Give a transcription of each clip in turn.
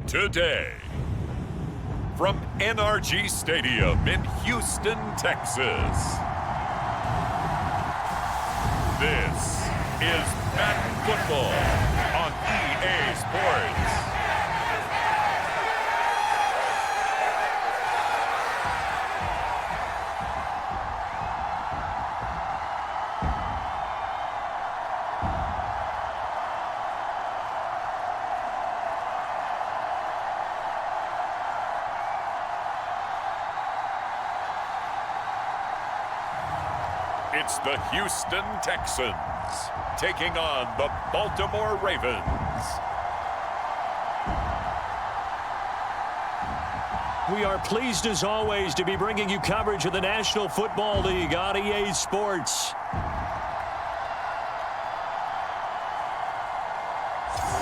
Today, from NRG Stadium in Houston, Texas, this is Madden Football on EA Sports. It's the Houston Texans taking on the Baltimore Ravens. We are pleased as always to be bringing you coverage of the National Football League on EA Sports.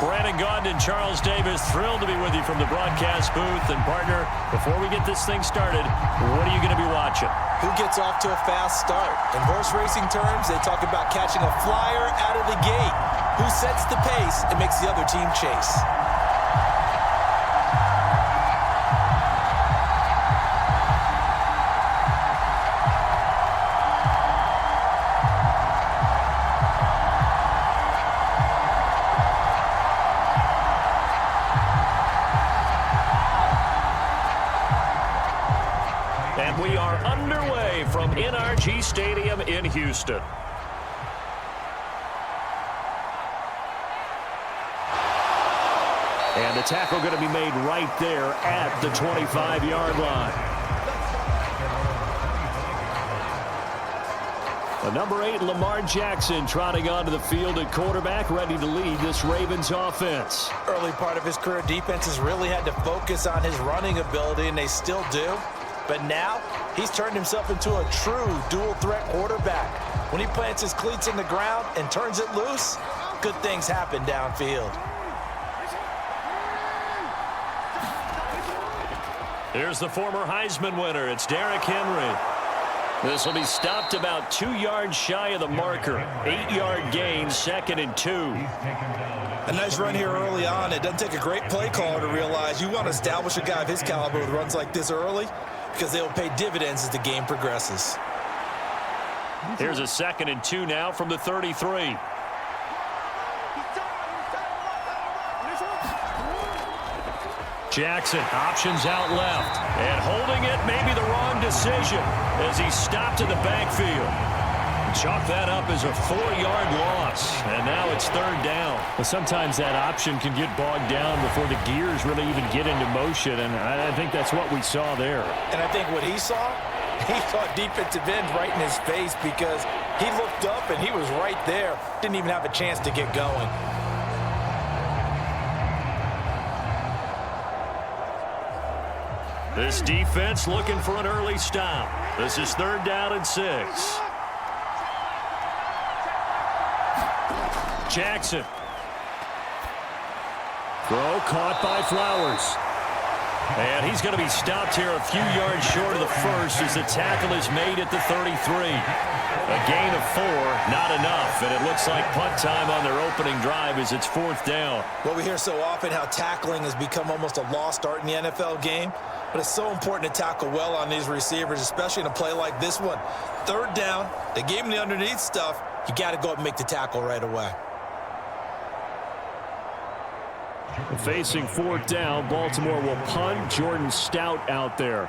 Brandon Gaudin and Charles Davis, thrilled to be with you from the broadcast booth. And partner, before we get this thing started, what are you going to be watching? Who gets off to a fast start? In horse racing terms, they talk about catching a flyer out of the gate. Who sets the pace and makes the other team chase? And we are underway from NRG Stadium in Houston. And the tackle going to be made right there at the 25-yard line. The number 8, Lamar Jackson, trotting onto the field at quarterback, ready to lead this Ravens offense. Early part of his career, defenses really had to focus on his running ability, and they still do. But now, he's turned himself into a true dual-threat quarterback. When he plants his cleats in the ground and turns it loose, good things happen downfield. Here's the former Heisman winner. It's Derrick Henry. This will be stopped about 2 yards shy of the marker. 8-yard gain, 2nd and 2. A nice run here early on. It doesn't take a great play caller to realize you want to establish a guy of his caliber with runs like this early, because they'll pay dividends as the game progresses. Here's a 2nd and 2 now from the 33. Jackson options out left, and holding it may be the wrong decision as he's stopped in the backfield. Chalk that up as a 4-yard loss, and now it's 3rd down. Well, sometimes that option can get bogged down before the gears really even get into motion, and I think that's what we saw there. And I think what he saw defensive end right in his face, because he looked up and he was right there. Didn't even have a chance to get going. This defense looking for an early stop. This is 3rd down and 6. Jackson. Throw caught by Flowers. And he's going to be stopped here a few yards short of the first as the tackle is made at the 33. A gain of 4, not enough. And it looks like punt time on their opening drive as it's 4th down. Well, we hear so often how tackling has become almost a lost art in the NFL game. But it's so important to tackle well on these receivers, especially in a play like this one. 3rd down, they gave him the underneath stuff. You got to go up and make the tackle right away. Facing 4th down, Baltimore will punt. Jordan Stout out there.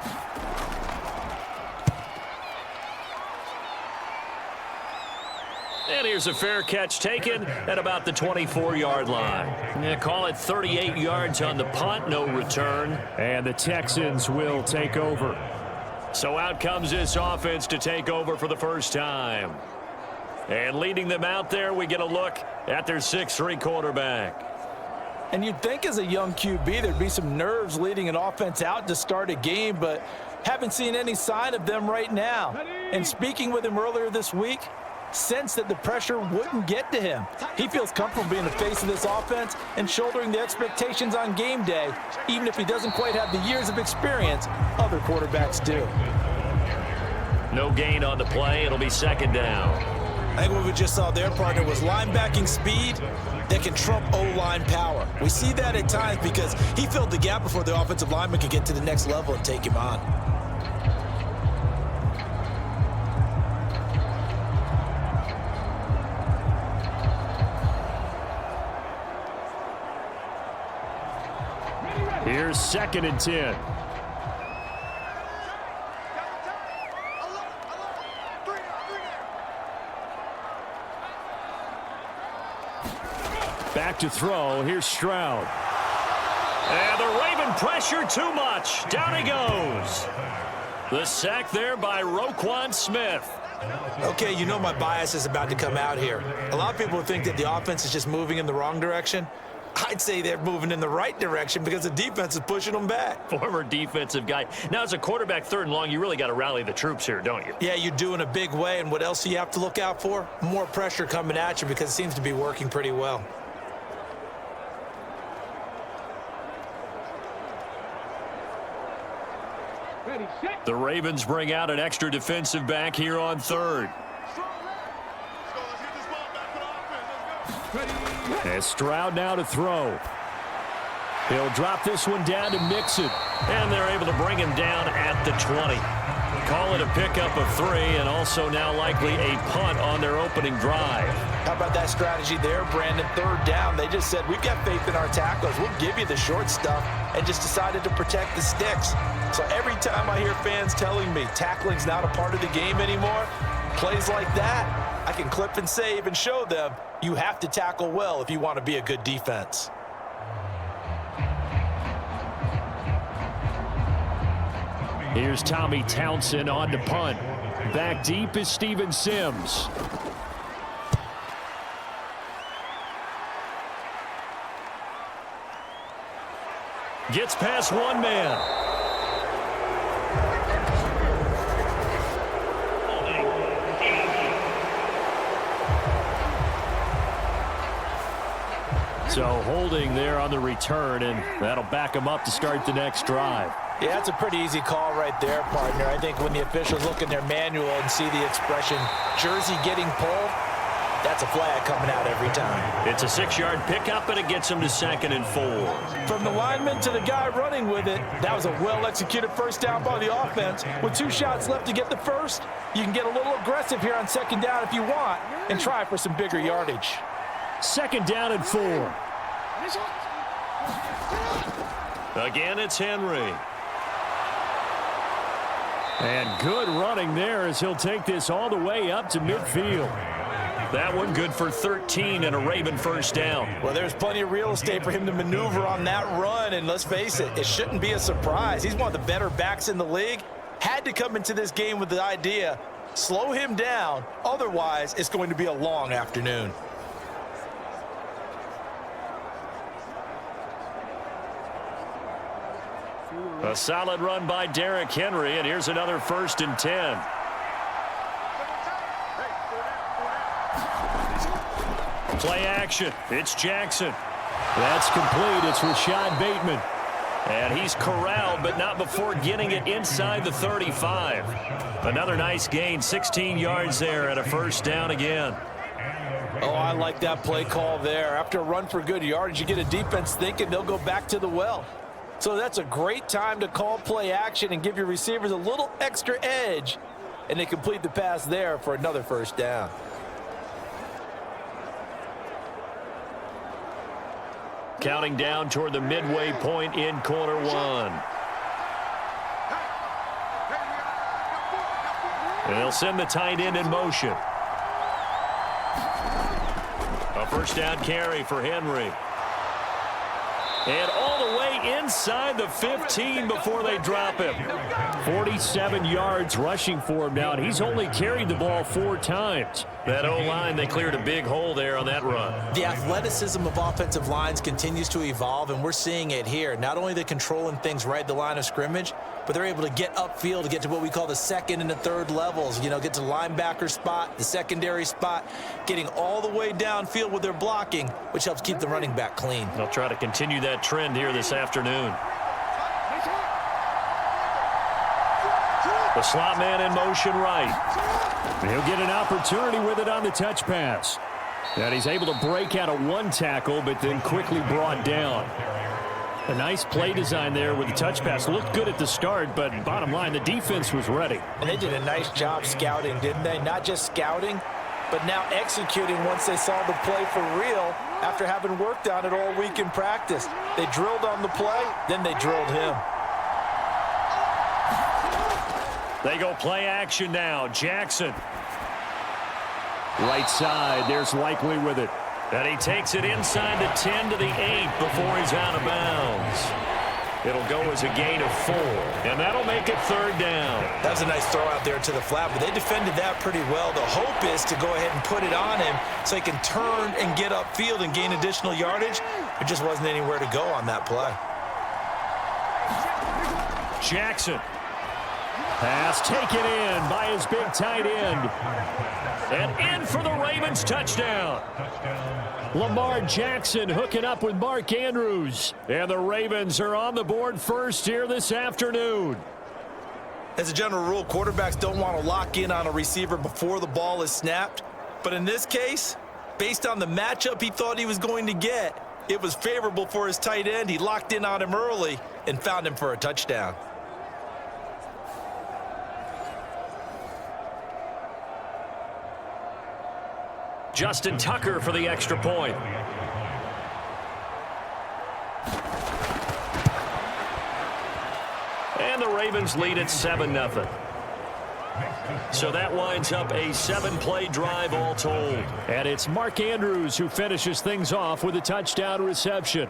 And here's a fair catch taken at about the 24-yard line. Yeah, call it 38 yards on the punt, no return. And the Texans will take over. So out comes this offense to take over for the first time. And leading them out there, we get a look at their 6'3" quarterback. And you'd think as a young QB there'd be some nerves leading an offense out to start a game, but haven't seen any sign of them right now. And speaking with him earlier this week, sensed that the pressure wouldn't get to him. He feels comfortable being the face of this offense and shouldering the expectations on game day, even if he doesn't quite have the years of experience other quarterbacks do. No gain on the play. It'll be 2nd down. I think what we just saw there, partner, was linebacking speed that can trump O-line power. We see that at times because he filled the gap before the offensive lineman could get to the next level and take him on. Here's 2nd and 10. Back to throw. Here's Stroud. And the Raven pressure too much. Down he goes. The sack there by Roquan Smith. Okay, you know my bias is about to come out here. A lot of people think that the offense is just moving in the wrong direction. I'd say they're moving in the right direction because the defense is pushing them back. Former defensive guy. Now, as a quarterback 3rd and long, you really got to rally the troops here, don't you? Yeah, you do in a big way. And what else do you have to look out for? More pressure coming at you because it seems to be working pretty well. The Ravens bring out an extra defensive back here on 3rd. As Stroud now to throw. He'll drop this one down to Mixon. And they're able to bring him down at the 20. Call it a pickup of 3 and also now likely a punt on their opening drive. How about that strategy there, Brandon? 3rd down. They just said, we've got faith in our tackles. We'll give you the short stuff, and just decided to protect the sticks. So every time I hear fans telling me tackling's not a part of the game anymore, plays like that, I can clip and save and show them you have to tackle well if you want to be a good defense. Here's Tommy Townsend on to punt. Back deep is Steven Sims. Gets past one man. So holding there on the return, and that'll back him up to start the next drive. Yeah, that's a pretty easy call right there, partner. I think when the officials look in their manual and see the expression, jersey getting pulled, that's a flag coming out every time. It's a 6-yard pickup, and it gets him to 2nd and 4. From the lineman to the guy running with it, that was a well-executed first down by the offense. With 2 shots left to get the first, you can get a little aggressive here on 2nd down if you want and try for some bigger yardage. 2nd down and 4. Again, it's Henry. And good running there as he'll take this all the way up to midfield. That one good for 13 and a Raven first down. Well, there's plenty of real estate for him to maneuver on that run, and let's face it, it shouldn't be a surprise. He's one of the better backs in the league. Had to come into this game with the idea, slow him down, otherwise it's going to be a long afternoon. A solid run by Derrick Henry, and here's another 1st and 10. Play action. It's Jackson. That's complete. It's Rashad Bateman. And he's corralled, but not before getting it inside the 35. Another nice gain, 16 yards there, and a first down again. Oh, I like that play call there. After a run for good yardage, you get a defense thinking they'll go back to the well. So that's a great time to call play action and give your receivers a little extra edge. And they complete the pass there for another first down. Counting down toward the midway point in quarter 1. And they'll send the tight end in motion. A first down carry for Henry. And all the way inside the 15 before they drop him. 47 yards rushing for him now, and he's only carried the ball 4 times. That O-line, they cleared a big hole there on that run. The athleticism of offensive lines continues to evolve, and we're seeing it here. Not only they're controlling things right at the line of scrimmage, but they're able to get upfield to get to what we call the 2nd and the 3rd levels. You know, get to the linebacker spot, the secondary spot, getting all the way downfield with their blocking, which helps keep the running back clean. They'll try to continue that trend here this afternoon. The slot man in motion right. He'll get an opportunity with it on the touch pass. And he's able to break out of one tackle, but then quickly brought down. A nice play design there with the touch pass. Looked good at the start, but bottom line, the defense was ready. And they did a nice job scouting, didn't they? Not just scouting, but now executing once they saw the play for real after having worked on it all week in practice. They drilled on the play, then they drilled him. They go play action now. Jackson. Right side, there's Likely with it. And he takes it inside the 10 to the 8 before he's out of bounds. It'll go as a gain of 4, and that'll make it 3rd down. That was a nice throw out there to the flat, but they defended that pretty well. The hope is to go ahead and put it on him so he can turn and get upfield and gain additional yardage. There just wasn't anywhere to go on that play. Jackson. Pass taken in by his big tight end. And in for the Ravens touchdown. Lamar Jackson hooking up with Mark Andrews. And the Ravens are on the board first here this afternoon. As a general rule, quarterbacks don't want to lock in on a receiver before the ball is snapped. But in this case, based on the matchup he thought he was going to get, it was favorable for his tight end. He locked in on him early and found him for a touchdown. Justin Tucker for the extra point. And the Ravens lead at 7-0. So that winds up a 7-play drive all told. And it's Mark Andrews who finishes things off with a touchdown reception.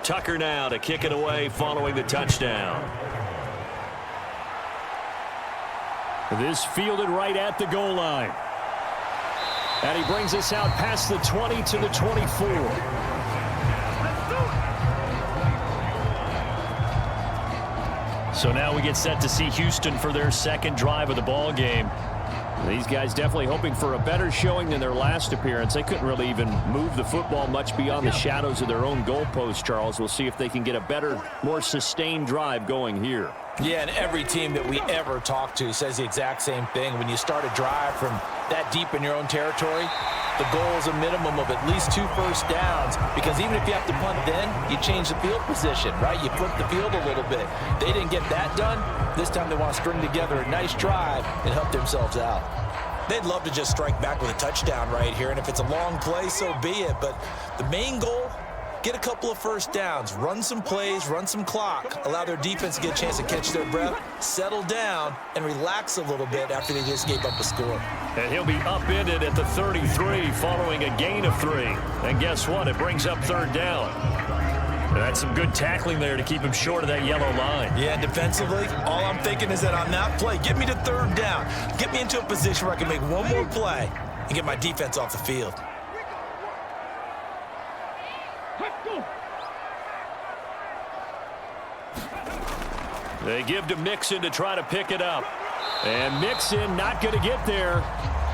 Tucker now to kick it away following the touchdown. This fielded right at the goal line. And he brings us out past the 20 to the 24. So now we get set to see Houston for their second drive of the ball game. These guys definitely hoping for a better showing than their last appearance. They couldn't really even move the football much beyond the shadows of their own goalpost, Charles. We'll see if they can get a better, more sustained drive going here. Yeah, and every team that we ever talk to says the exact same thing. When you start a drive from that deep in your own territory, the goal is a minimum of at least 2 first downs, because even if you have to punt then, you change the field position, right? You flip the field a little bit. They didn't get that done. This time they want to string together a nice drive and help themselves out. They'd love to just strike back with a touchdown right here, and if it's a long play, so be it. But the main goal, get a couple of first downs, run some plays, run some clock, allow their defense to get a chance to catch their breath, settle down, and relax a little bit after they just gave up a score. And he'll be upended at the 33 following a gain of 3. And guess what? It brings up 3rd down. That's some good tackling there to keep him short of that yellow line. Yeah, and defensively, all I'm thinking is that on that play, get me to 3rd down. Get me into a position where I can make one more play and get my defense off the field. They give to Mixon to try to pick it up. And Mixon not going to get there.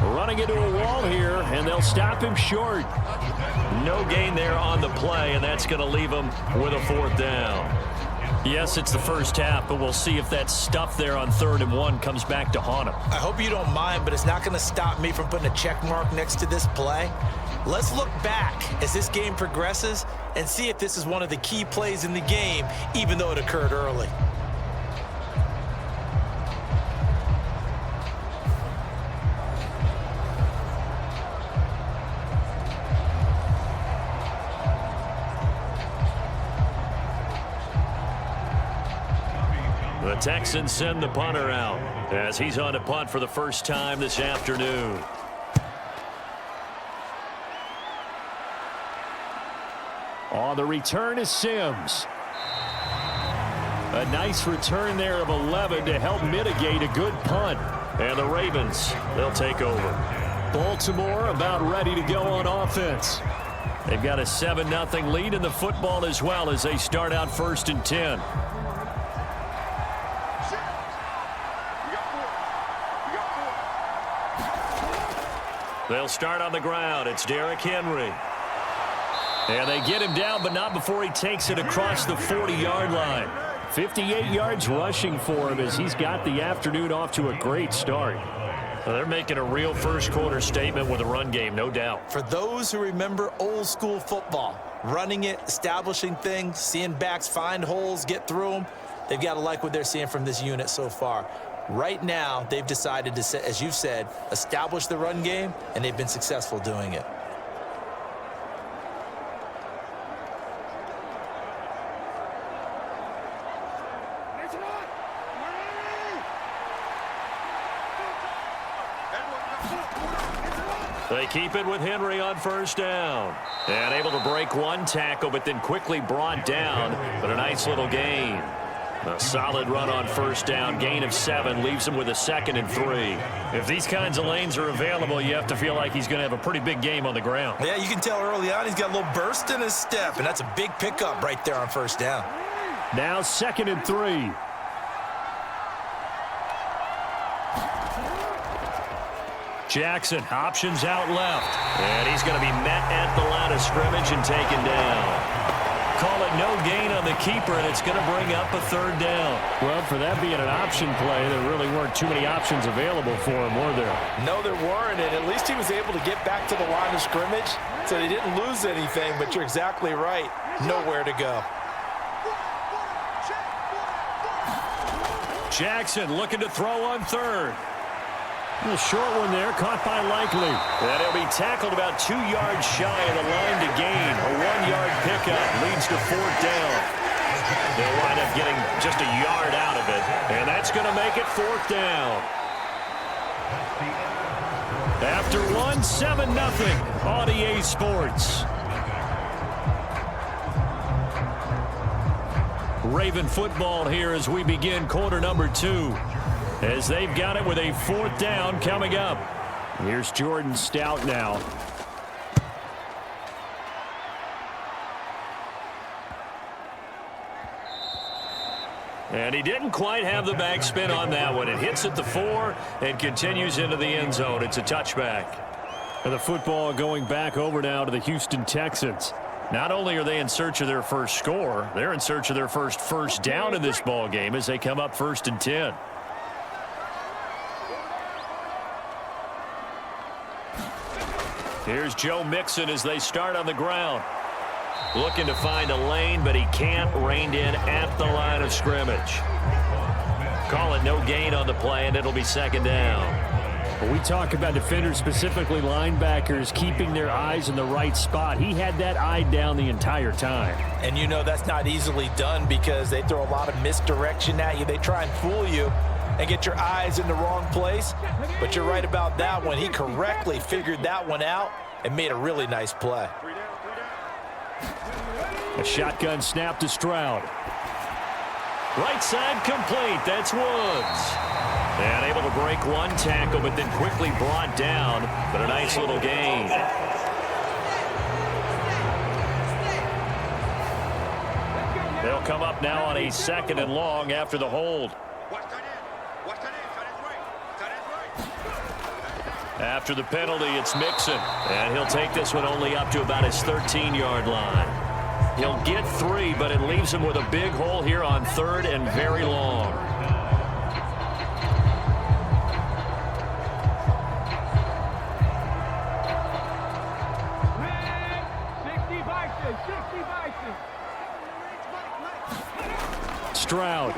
Running into a wall here, and they'll stop him short. No gain there on the play, and that's going to leave him with a 4th down. Yes, it's the first half, but we'll see if that stuff there on 3rd and 1 comes back to haunt him. I hope you don't mind, but it's not going to stop me from putting a check mark next to this play. Let's look back as this game progresses and see if this is one of the key plays in the game, even though it occurred early. The Texans send the punter out as he's on to punt for the first time this afternoon. On the return is Sims. A nice return there of 11 to help mitigate a good punt. And the Ravens, they'll take over. Baltimore about ready to go on offense. They've got a 7-0 lead in the football as well as they start out 1st and 10. They'll start on the ground. It's Derrick Henry. And they get him down, but not before he takes it across the 40-yard line. 58 yards rushing for him as he's got the afternoon off to a great start. Well, they're making a real first-quarter statement with a run game, no doubt. For those who remember old-school football, running it, establishing things, seeing backs find holes, get through them, they've got to like what they're seeing from this unit so far. Right now, they've decided to, as you've said, establish the run game, and they've been successful doing it. They keep it with Henry on 1st down. And able to break one tackle, but then quickly brought down. But a nice little gain. A solid run on 1st down. Gain of 7 leaves him with a 2nd and 3. If these kinds of lanes are available, you have to feel like he's going to have a pretty big game on the ground. Yeah, you can tell early on he's got a little burst in his step, and that's a big pickup right there on 1st down. Now 2nd and 3. Jackson options out left. And he's going to be met at the line of scrimmage and taken down. Call it no gain on the keeper, and it's going to bring up a 3rd down. Well, for that being an option play, there really weren't too many options available for him, were there? No, there weren't, and at least he was able to get back to the line of scrimmage, so he didn't lose anything, but you're exactly right. Nowhere to go. Jackson looking to throw on 3rd. A short one there, caught by Likely. And he'll be tackled about 2 yards shy of the line to gain. A 1-yard pickup leads to 4th down. They'll wind up getting just a yard out of it. And that's going to make it 4th down. After one, 7-0 on EA Sports. Raven football here as we begin quarter number 2. As they've got it with a 4th down coming up. Here's Jordan Stout now. And he didn't quite have the backspin on that one. It hits at the 4 and continues into the end zone. It's a touchback. And the football going back over now to the Houston Texans. Not only are they in search of their first score, they're in search of their first down in this ball game as they come up 1st and 10. Here's Joe Mixon as they start on the ground. Looking to find a lane, but he can't. Reined in at the line of scrimmage. Call it no gain on the play, and it'll be 2nd down. When we talk about defenders, specifically linebackers, keeping their eyes in the right spot, he had that eye down the entire time. And you know that's not easily done because they throw a lot of misdirection at you. They try and fool you and get your eyes in the wrong place. But you're right about that one. He correctly figured that one out and made a really nice play. A shotgun snap to Stroud. Right side complete. That's Woods. And able to break one tackle, but then quickly brought down. But a nice little gain. They'll come up now on a 2nd and long after the hold. After the penalty, it's Mixon. And he'll take this one only up to about his 13-yard line. He'll get 3, but it leaves him with a big hole here on 3rd and very long. Stroud.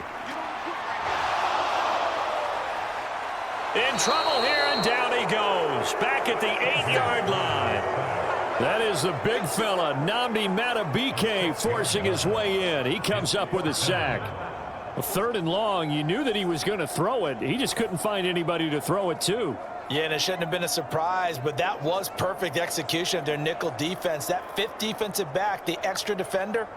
In trouble here, and down he goes. Back at the 8-yard line. That is the big fella, Nnamdi Madubuike, forcing his way in. He comes up with a sack. A 3rd and long, you knew that he was going to throw it. He just couldn't find anybody to throw it to. Yeah, and it shouldn't have been a surprise, but that was perfect execution of their nickel defense. That 5th defensive back, the extra defender,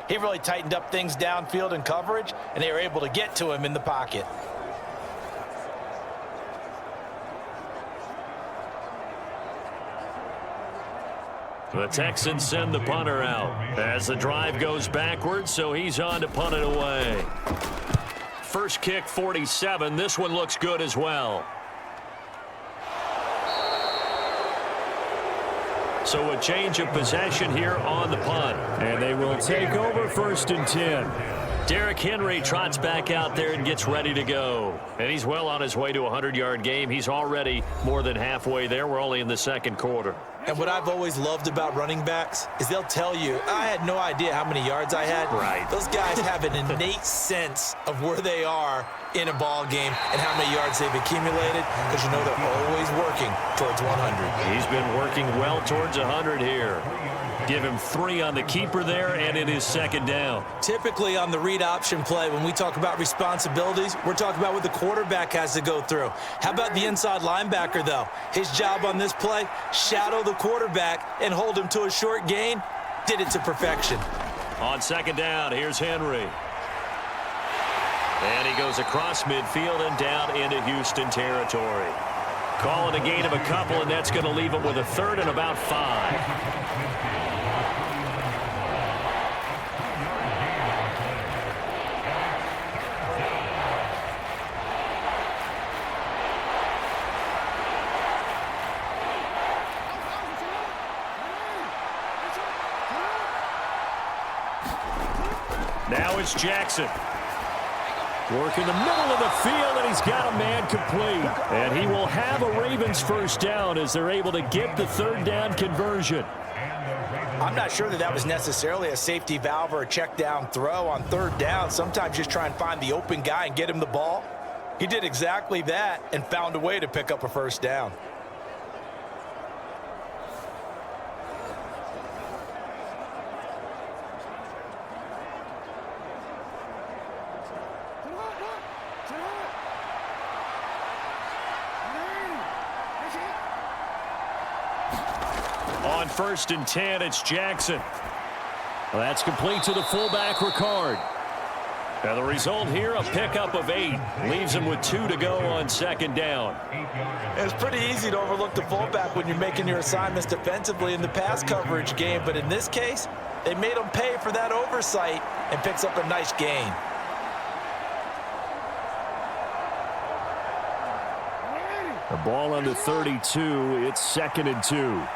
he really tightened up things downfield in coverage, and they were able to get to him in the pocket. The Texans send the punter out as the drive goes backwards, so he's on to punt it away. First kick, 47. This one looks good as well. So a change of possession here on the punt. And they will take over 1st and 10. Derrick Henry trots back out there and gets ready to go. And he's well on his way to a 100-yard game. He's already more than halfway there. We're only in the second quarter. And what I've always loved about running backs is they'll tell you, I had no idea how many yards I had. Right. Those guys have an innate sense of where they are in a ball game and how many yards they've accumulated, because you know they're always working towards 100. He's been working well towards 100 here. Give him 3 on the keeper there, and it is second down. Typically on the read option play, when we talk about responsibilities, we're talking about what the quarterback has to go through. How about the inside linebacker, though? His job on this play, shadow the quarterback and hold him to a short gain. Did it to perfection. On second down, here's Henry. And he goes across midfield and down into Houston territory. Calling a gain of a couple, and that's going to leave him with a 3rd and about 5. Now it's Jackson. Working the middle of the field, and he's got a man complete. And he will have a Ravens first down as they're able to get the 3rd down conversion. I'm not sure that was necessarily a safety valve or a check down throw on 3rd down. Sometimes just try and find the open guy and get him the ball. He did exactly that and found a way to pick up a first down. On 1st and 10, it's Jackson. Well, that's complete to the fullback, Ricard. And the result here, a pickup of 8. Leaves him with 2 to go on second down. It's pretty easy to overlook the fullback when you're making your assignments defensively in the pass coverage game. But in this case, they made him pay for that oversight and picks up a nice gain. The ball on the 32. It's 2nd and 2.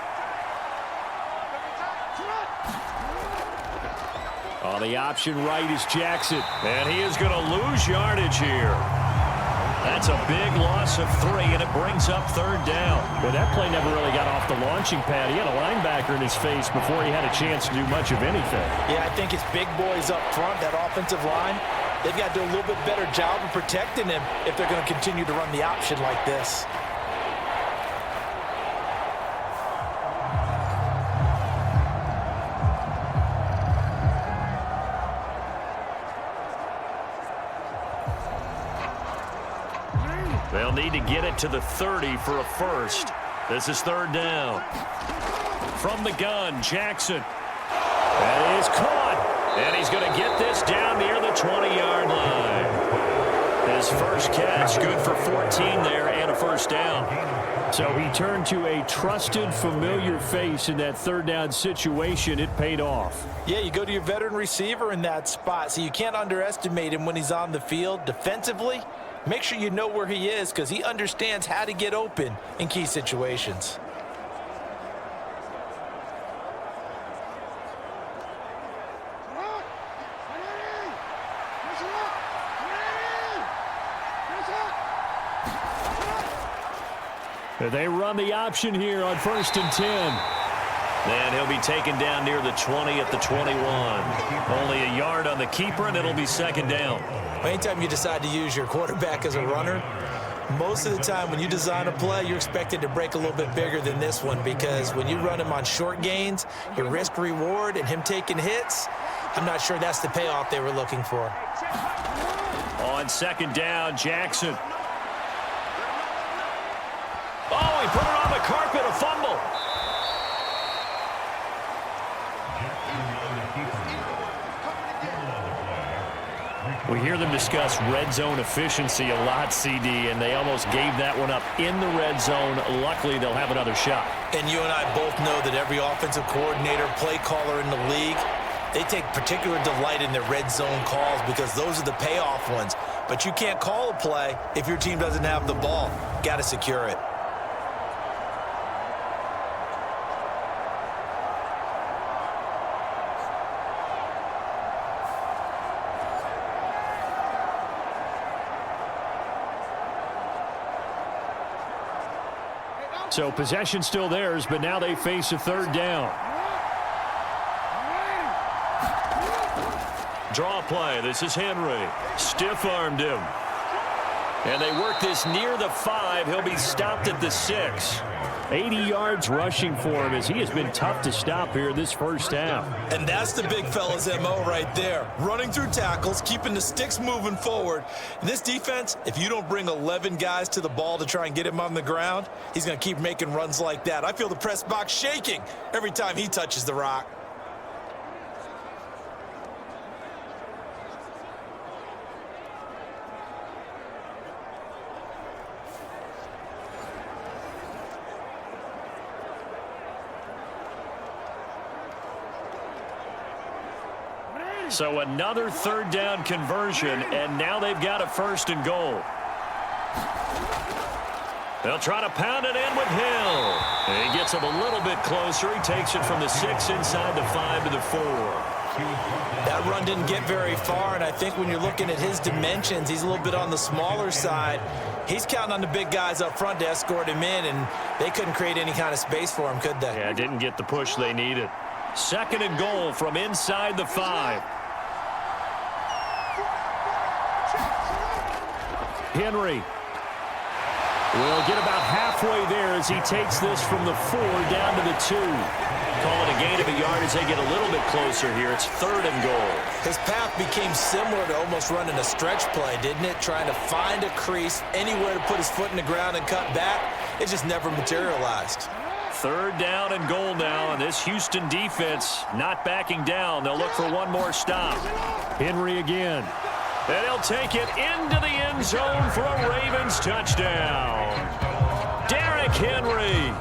On the option right is Jackson. And he is going to lose yardage here. That's a big loss of 3, and it brings up 3rd down. Well, that play never really got off the launching pad. He had a linebacker in his face before he had a chance to do much of anything. Yeah, I think it's big boys up front, that offensive line. They've got to do a little bit better job of protecting him if they're going to continue to run the option like this. They'll need to get it to the 30 for a first. This is 3rd down. From the gun, Jackson. That is caught. And he's going to get this down near the 20-yard line. His first catch, good for 14 there and a first down. So he turned to a trusted, familiar face in that 3rd down situation. It paid off. Yeah, you go to your veteran receiver in that spot, so you can't underestimate him when he's on the field. Defensively, make sure you know where he is, because he understands how to get open in key situations. They run the option here on 1st and 10. And he'll be taken down near the 20 at the 21. Only a yard on the keeper, and it'll be second down. Anytime you decide to use your quarterback as a runner, most of the time when you design a play, you're expected to break a little bit bigger than this one, because when you run him on short gains, your risk reward and him taking hits, I'm not sure that's the payoff they were looking for. On second down, Jackson. Oh, he put it on the carpet, a fumble. We hear them discuss red zone efficiency a lot, CD, and they almost gave that one up in the red zone. Luckily, they'll have another shot. And you and I both know that every offensive coordinator, play caller in the league, they take particular delight in their red zone calls because those are the payoff ones. But you can't call a play if your team doesn't have the ball. Got to secure it. So possession still theirs, but now they face a third down. Draw play. This is Henry. Stiff-armed him. And they work this near the 5. He'll be stopped at the 6. 80 yards rushing for him as he has been tough to stop here this first half. And that's the big fella's MO right there. Running through tackles, keeping the sticks moving forward. In this defense, if you don't bring 11 guys to the ball to try and get him on the ground, he's going to keep making runs like that. I feel the press box shaking every time he touches the rock. So another third down conversion, and now they've got a 1st and goal. They'll try to pound it in with Hill. And he gets him a little bit closer. He takes it from the 6 inside the 5 to the 4. That run didn't get very far, and I think when you're looking at his dimensions, he's a little bit on the smaller side. He's counting on the big guys up front to escort him in, and they couldn't create any kind of space for him, could they? Yeah, didn't get the push they needed. 2nd and goal from inside the 5. Henry will get about halfway there as he takes this from the 4 down to the 2. Call it a gain of a yard as they get a little bit closer here. It's 3rd and goal. His path became similar to almost running a stretch play, didn't it? Trying to find a crease, anywhere to put his foot in the ground and cut back. It just never materialized. 3rd down and goal now, and this Houston defense not backing down. They'll look for one more stop. Henry again. And he'll take it into the end zone for a Ravens touchdown. Derrick Henry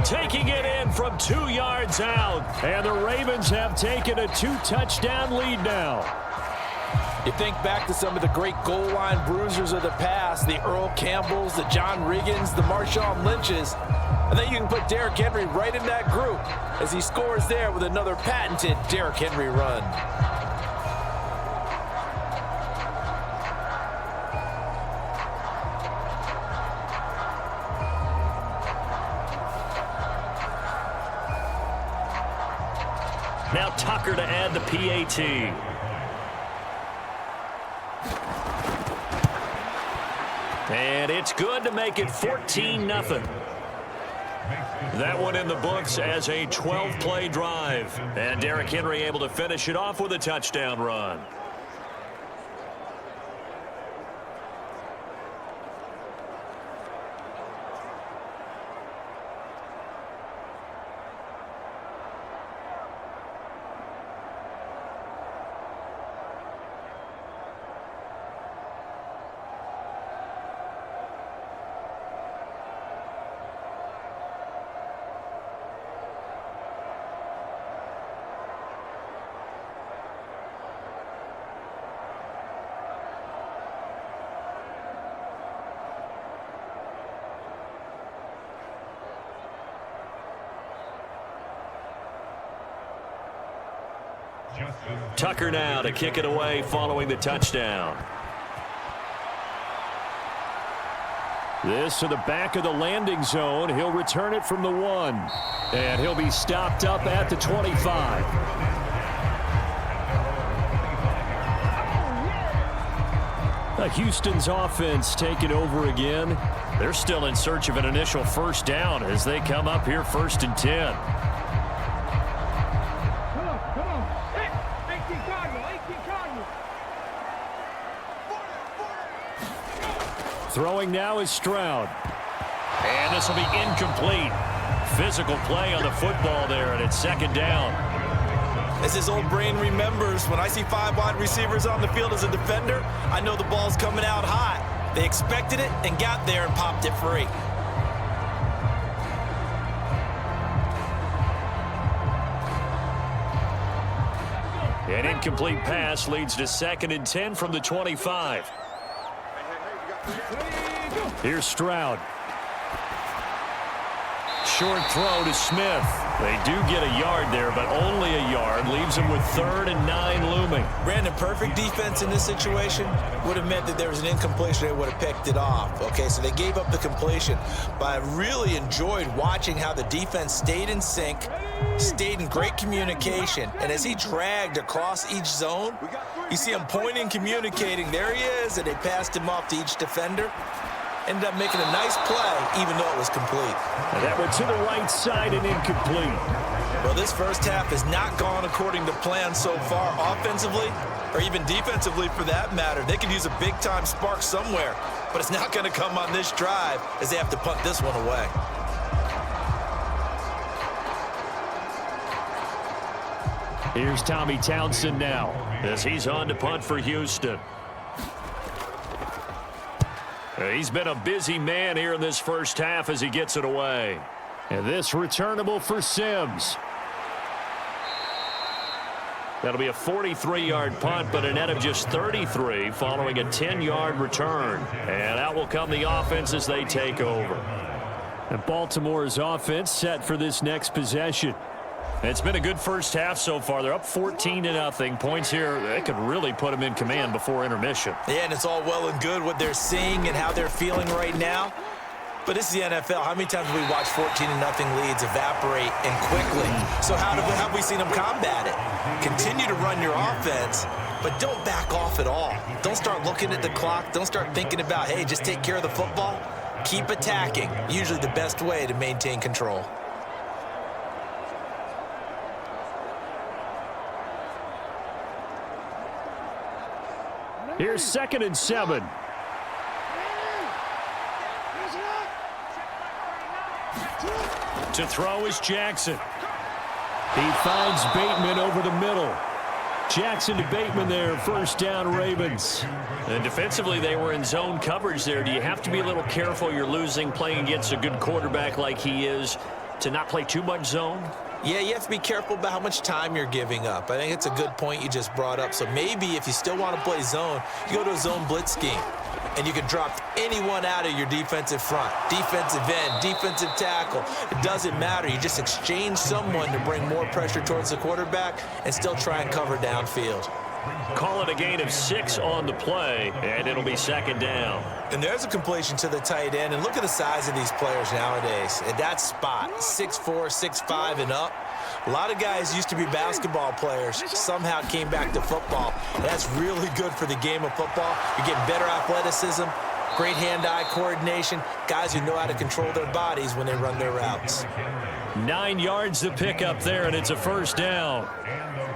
taking it in from 2 yards out. And the Ravens have taken a 2-touchdown lead now. You think back to some of the great goal line bruisers of the past, the Earl Campbells, the John Riggins, the Marshawn Lynches. I think you can put Derrick Henry right in that group as he scores there with another patented Derrick Henry run. Now Tucker to add the PAT. And it's good to make it 14-0. That one in the books as a 12-play drive. And Derrick Henry able to finish it off with a touchdown run. Tucker now to kick it away following the touchdown. This to the back of the landing zone. He'll return it from the 1. And he'll be stopped up at the 25. Houston's offense taking over again. They're still in search of an initial 1st down as they come up here 1st and 10. Throwing now is Stroud. And this will be incomplete. Physical play on the football there, and it's 2nd down. As his old brain remembers, when I see 5 wide receivers on the field as a defender, I know the ball's coming out hot. They expected it and got there and popped it free. An incomplete pass leads to 2nd and 10 from the 25. Here's Stroud. Short throw to Smith. They do get a yard there, but only a yard. Leaves them with 3rd and 9 looming. Brandon, perfect defense in this situation would have meant that there was an incompletion. They would have picked it off. Okay, so they gave up the completion. But I really enjoyed watching how the defense stayed in sync, stayed in great communication. And as he dragged across each zone, you see him pointing, communicating. There he is, and they passed him off to each defender. Ended up making a nice play, even though it was complete. And that went to the right side and incomplete. Well, this first half has not gone according to plan so far, offensively or even defensively for that matter. They could use a big-time spark somewhere, but it's not going to come on this drive as they have to punt this one away. Here's Tommy Townsend now as he's on to punt for Houston. He's been a busy man here in this first half as he gets it away. And this returnable for Sims. That'll be a 43-yard punt, but a net of just 33 following a 10-yard return. And out will come the offense as they take over. And Baltimore's offense set for this next possession. It's been a good first half so far. They're up 14-0. Points here, they could really put them in command before intermission. Yeah, and it's all well and good what they're seeing and how they're feeling right now. But this is the NFL. How many times have we watched 14-0 leads evaporate and quickly? So how have we seen them combat it? Continue to run your offense, but don't back off at all. Don't start looking at the clock. Don't start thinking about, hey, just take care of the football. Keep attacking. Usually the best way to maintain control. Here's 2nd and 7. To throw is Jackson. He finds Bateman over the middle. Jackson to Bateman there, 1st down Ravens. And defensively, they were in zone coverage there. Do you have to be a little careful? You're losing, playing against a good quarterback like he is, to not play too much zone? Yeah, you have to be careful about how much time you're giving up. I think it's a good point you just brought up. So maybe if you still want to play zone, you go to a zone blitz scheme. And you can drop anyone out of your defensive front, defensive end, defensive tackle. It doesn't matter. You just exchange someone to bring more pressure towards the quarterback and still try and cover downfield. Call it a gain of 6 on the play, and it'll be 2nd down. And there's a completion to the tight end. And look at the size of these players nowadays. At that spot, 6'4", 6'5", and up. A lot of guys used to be basketball players, somehow came back to football. And that's really good for the game of football. You're getting better athleticism, great hand-eye coordination, guys who know how to control their bodies when they run their routes. 9 yards to pick up there, and it's a 1st down.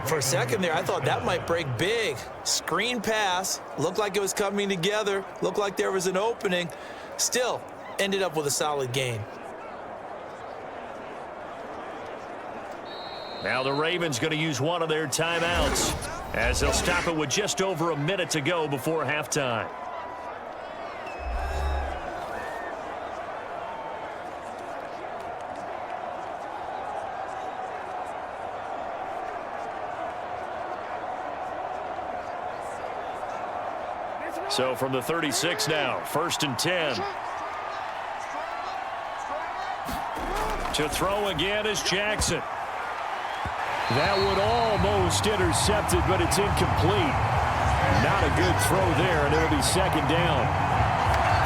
For a second there, I thought that might break big. Screen pass, looked like it was coming together, looked like there was an opening. Still, ended up with a solid gain. Now the Ravens going to use one of their timeouts as they'll stop it with just over a minute to go before halftime. So from the 36 now, 1st and 10. To throw again is Jackson. That would almost intercepted, but it's incomplete. Not a good throw there, and it'll be 2nd down.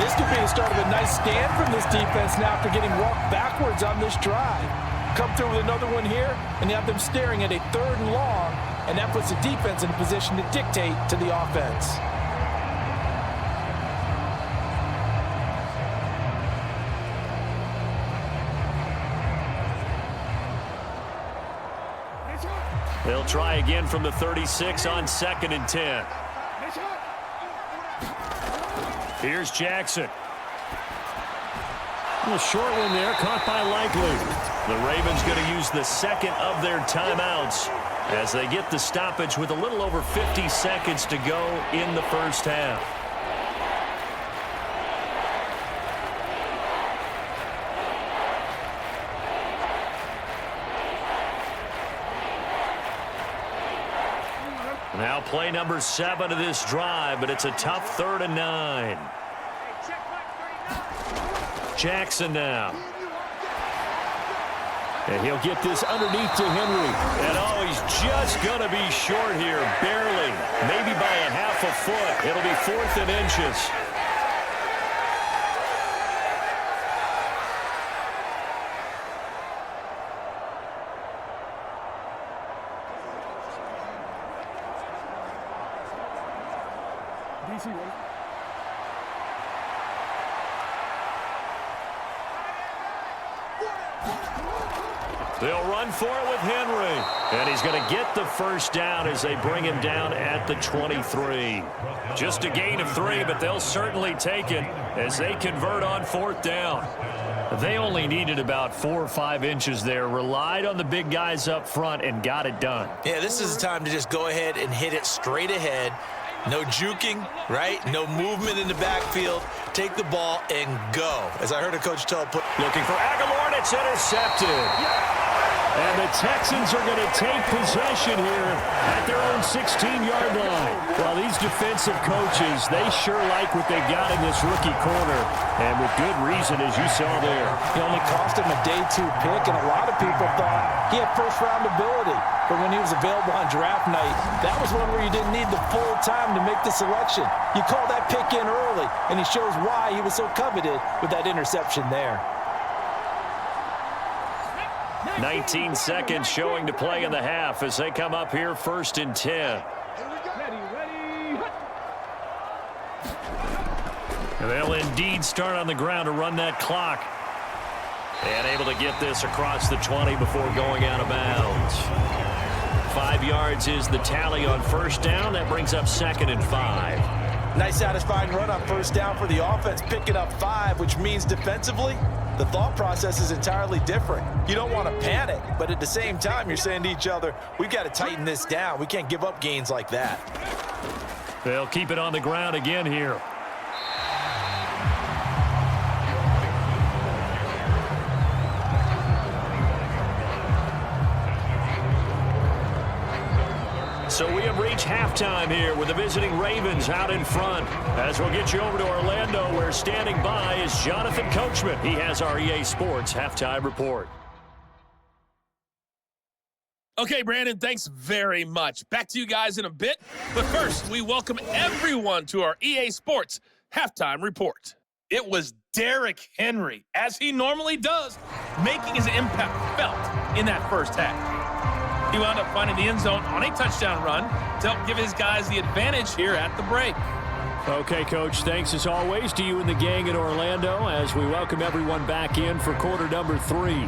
This could be the start of a nice stand from this defense now after getting walked backwards on this drive. Come through with another one here, and you have them staring at a 3rd and long, and that puts the defense in a position to dictate to the offense. They'll try again from the 36 on 2nd and 10. Here's Jackson. A short one there, caught by Likely. The Ravens going to use the 2nd of their timeouts as they get the stoppage with a little over 50 seconds to go in the first half. Now play number 7 of this drive, but it's a tough 3rd and 9. Jackson now. And he'll get this underneath to Henry. And oh, he's just going to be short here, barely. Maybe by a half a foot. It'll be 4th and inches. They'll run for it with Henry. And he's going to get the first down as they bring him down at the 23. Just a gain of 3, but they'll certainly take it as they convert on 4th down. They only needed about 4 or 5 inches there, relied on the big guys up front, and got it done. Yeah, this is the time to just go ahead and hit it straight ahead. No juking, right? No movement in the backfield. Take the ball and go. As I heard a coach tell, looking for Aguilar, and it's intercepted. And the Texans are going to take possession here at their own 16-yard line. Well, these defensive coaches, they sure like what they've got in this rookie corner. And with good reason, as you saw there. He only cost him a day 2 pick, and a lot of people thought he had first-round ability. But when he was available on draft night, that was one where you didn't need the full time to make the selection. You call that pick in early, and he shows why he was so coveted with that interception there. 19 seconds showing to play in the half as they come up here 1st and 10. And they'll indeed start on the ground to run that clock. And able to get this across the 20 before going out of bounds. 5 yards is the tally on 1st down. That brings up 2nd and 5. Nice satisfying run on 1st down for the offense, picking up 5, which means defensively, the thought process is entirely different. You don't want to panic, but at the same time, you're saying to each other, we've got to tighten this down. We can't give up gains like that. They'll keep it on the ground again here. So we have reached halftime here with the visiting Ravens out in front. As we'll get you over to Orlando, where standing by is Jonathan Coachman. He has our EA Sports Halftime Report. Okay, Brandon, thanks very much. Back to you guys in a bit. But first, we welcome everyone to our EA Sports Halftime Report. It was Derrick Henry, as he normally does, making his impact felt in that first half. He wound up finding the end zone on a touchdown run to help give his guys the advantage here at the break. Okay, Coach, thanks as always to you and the gang in Orlando as we welcome everyone back in for quarter number 3.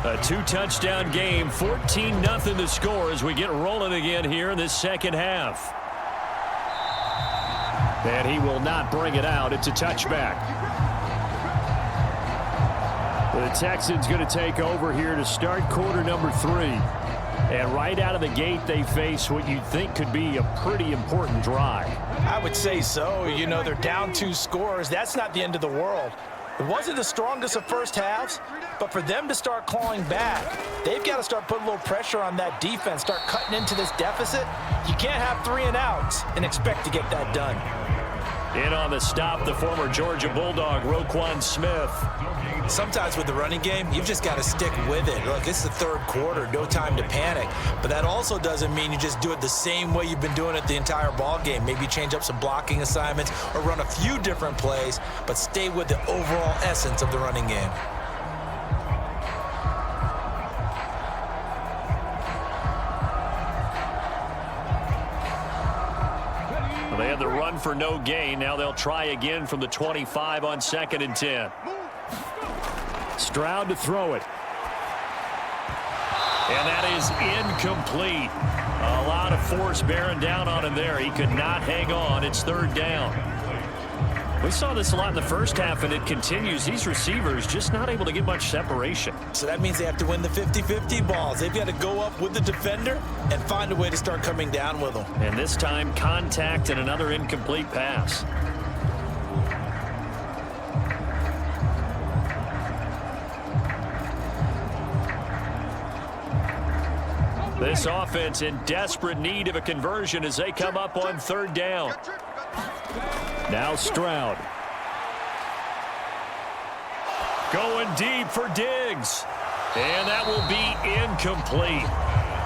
A 2-touchdown game, 14-0 the score as we get rolling again here in this second half. And he will not bring it out. It's a touchback. The Texans going to take over here to start quarter number 3. And right out of the gate, they face what you'd think could be a pretty important drive. I would say so. You know, they're down 2 scores. That's not the end of the world. It wasn't the strongest of first halves, but for them to start clawing back, they've got to start putting a little pressure on that defense, start cutting into this deficit. You can't have 3 and outs and expect to get that done. In on the stop, the former Georgia Bulldog, Roquan Smith. Sometimes with the running game, you've just got to stick with it. Look, it's the 3rd quarter, no time to panic. But that also doesn't mean you just do it the same way you've been doing it the entire ball game. Maybe change up some blocking assignments or run a few different plays, but stay with the overall essence of the running game. They had the run for no gain. Now they'll try again from the 25 on 2nd and 10. Stroud to throw it. And that is incomplete. A lot of force bearing down on him there. He could not hang on. It's third down. We saw this a lot in the first half, and it continues. These receivers just not able to get much separation. So that means they have to win the 50-50 balls. They've got to go up with the defender and find a way to start coming down with them. And this time, contact and another incomplete pass. This offense in desperate need of a conversion as they come up on third down. Now Stroud. Going deep for Diggs. And that will be incomplete.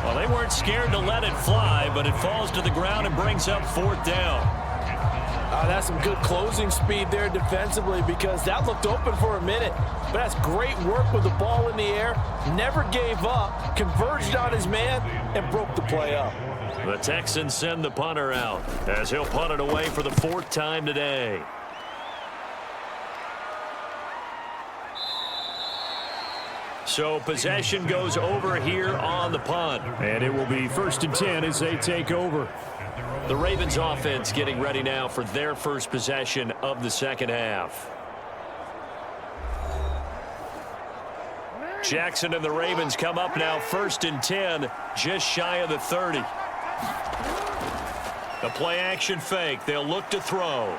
Well, they weren't scared to let it fly, but it falls to the ground and brings up fourth down. That's some good closing speed there defensively because that looked open for a minute. But that's great work with the ball in the air. Never gave up, converged on his man, and broke the play up. The Texans send the punter out as he'll punt it away for the fourth time today. So possession goes over here on the punt. And it will be 1st and 10 as they take over. The Ravens offense getting ready now for their first possession of the second half. Jackson and the Ravens come up now 1st and 10, just shy of the 30. The play action fake. They'll look to throw.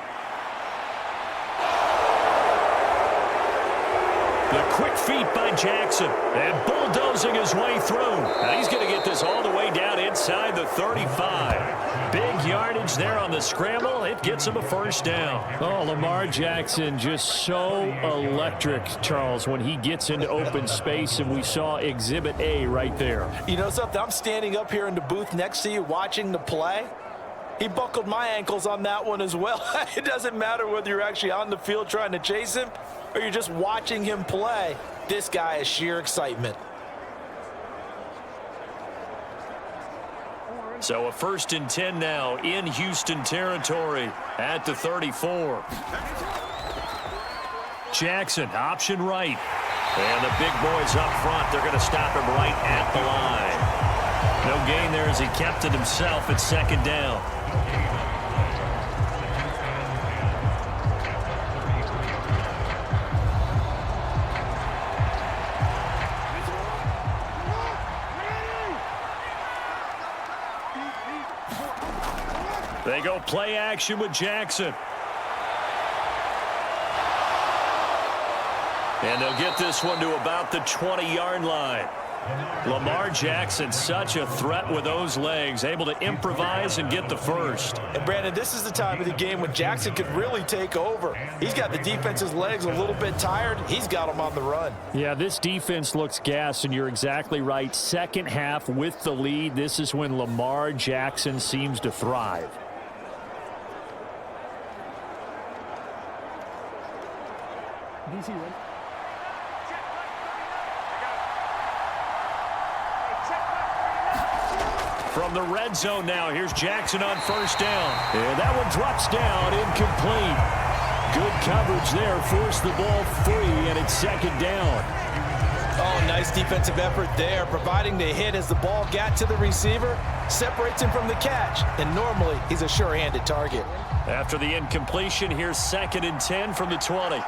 The quick feet by Jackson and bulldozing his way through. Now he's going to get this all the way down inside the 35. Big yardage there on the scramble. It gets him a first down. Oh, Lamar Jackson just so electric, Charles, when he gets into open space, and we saw Exhibit A right there. You know something? I'm standing up here in the booth next to you watching the play. He buckled my ankles on that one as well. It doesn't matter whether you're actually on the field trying to chase him or you're just watching him play. This guy is sheer excitement. So a 1st and 10 now in Houston territory at the 34. Jackson, option right. And the big boys up front, they're going to stop him right at the line. No gain there as he kept it himself at second down. They go play action with Jackson. And they'll get this one to about the 20-yard line. Lamar Jackson, such a threat with those legs, able to improvise and get the first. And Brandon, this is the time of the game when Jackson could really take over. He's got the defense's legs a little bit tired. He's got them on the run. Yeah, this defense looks gassed, and you're exactly right. Second half with the lead, this is when Lamar Jackson seems to thrive. DC, right? From the red zone now, here's Jackson on first down. And that one drops down, incomplete. Good coverage there, forced the ball free, and it's second down. Oh, nice defensive effort there, providing the hit as the ball got to the receiver, separates him from the catch, and normally he's a sure-handed target. After the incompletion, here's 2nd and 10 from the 20.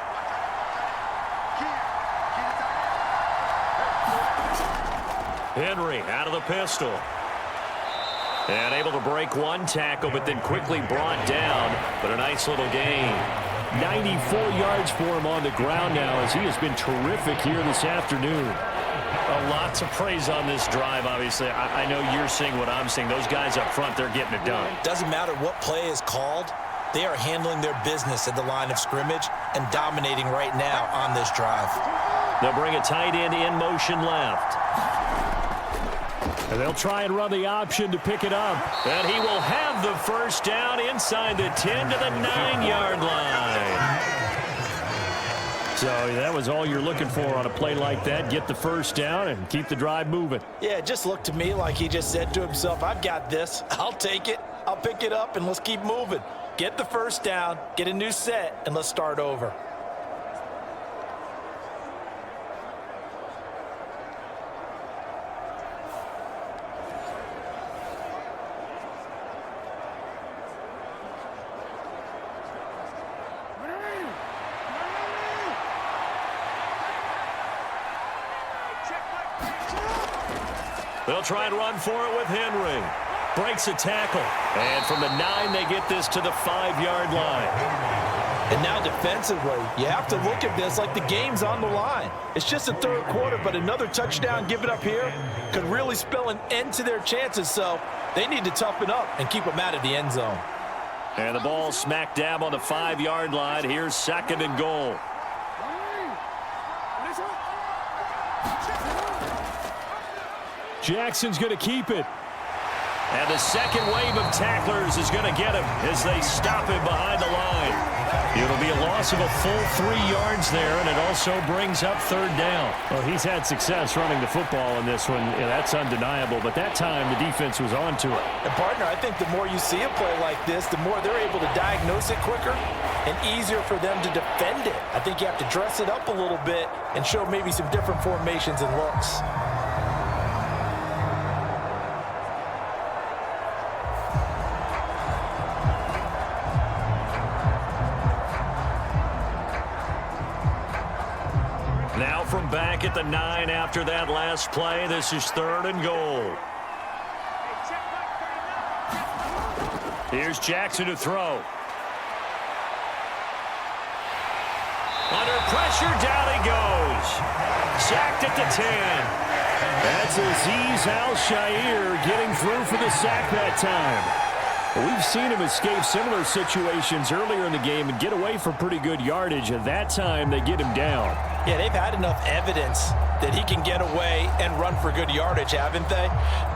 Henry out of the pistol. And able to break one tackle, but then quickly brought down. But a nice little gain. 94 yards for him on the ground now as he has been terrific here this afternoon. Lots of praise on this drive, obviously. I know you're seeing what I'm seeing. Those guys up front, they're getting it done. Doesn't matter what play is called. They are handling their business at the line of scrimmage and dominating right now on this drive. They'll bring a tight end in motion left. And they'll try and run the option to pick it up. And he will have the first down inside the 10 to the 9-yard line. So that was all you're looking for on a play like that. Get the first down and keep the drive moving. Yeah, it just looked to me like he just said to himself, I've got this. I'll take it. I'll pick it up, and let's keep moving. Get the first down, get a new set, and let's start over. They'll try and run for it with Henry. Breaks a tackle. And from the 9, they get this to the 5-yard line. And now defensively, you have to look at this like the game's on the line. It's just the third quarter, but another touchdown given up here could really spell an end to their chances. So they need to toughen up and keep them out of the end zone. And the ball smack dab on the 5-yard line. Here's 2nd and goal. Jackson's going to keep it. And the second wave of tacklers is going to get him as they stop him behind the line. It'll be a loss of a full 3 yards there, and it also brings up 3rd down. Well, he's had success running the football in this one. Yeah, that's undeniable, but that time the defense was on to it. And, partner, I think the more you see a play like this, the more they're able to diagnose it quicker and easier for them to defend it. I think you have to dress it up a little bit and show maybe some different formations and looks. Now from back at the 9 after that last play, this is 3rd and goal. Here's Jackson to throw. Under pressure, down he goes. Sacked at the 10. That's Azeez Al-Shaair getting through for the sack that time. We've seen him escape similar situations earlier in the game and get away for pretty good yardage, and that time they get him down. Yeah, they've had enough evidence that he can get away and run for good yardage, haven't they?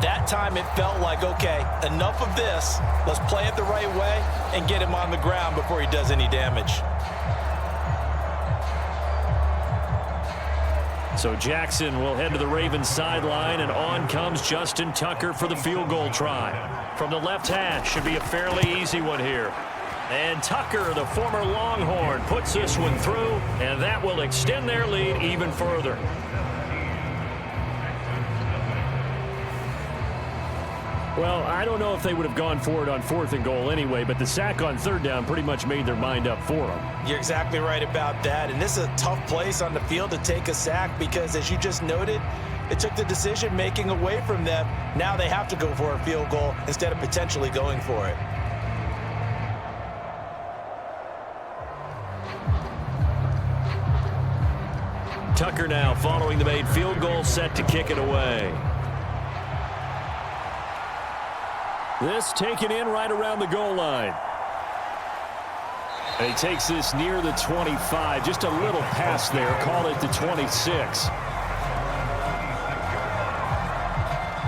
That time it felt like, okay, enough of this. Let's play it the right way and get him on the ground before he does any damage. So Jackson will head to the Ravens sideline, and on comes Justin Tucker for the field goal try. From the left hash, should be a fairly easy one here. And Tucker, the former Longhorn, puts this one through, and that will extend their lead even further. Well, I don't know if they would have gone for it on 4th and goal anyway, but the sack on 3rd down pretty much made their mind up for them. You're exactly right about that, and this is a tough place on the field to take a sack because, as you just noted, it took the decision-making away from them. Now they have to go for a field goal instead of potentially going for it. Tucker now following the made field goal, set to kick it away. This taken in right around the goal line. And he takes this near the 25. Just a little pass there. Call it the 26.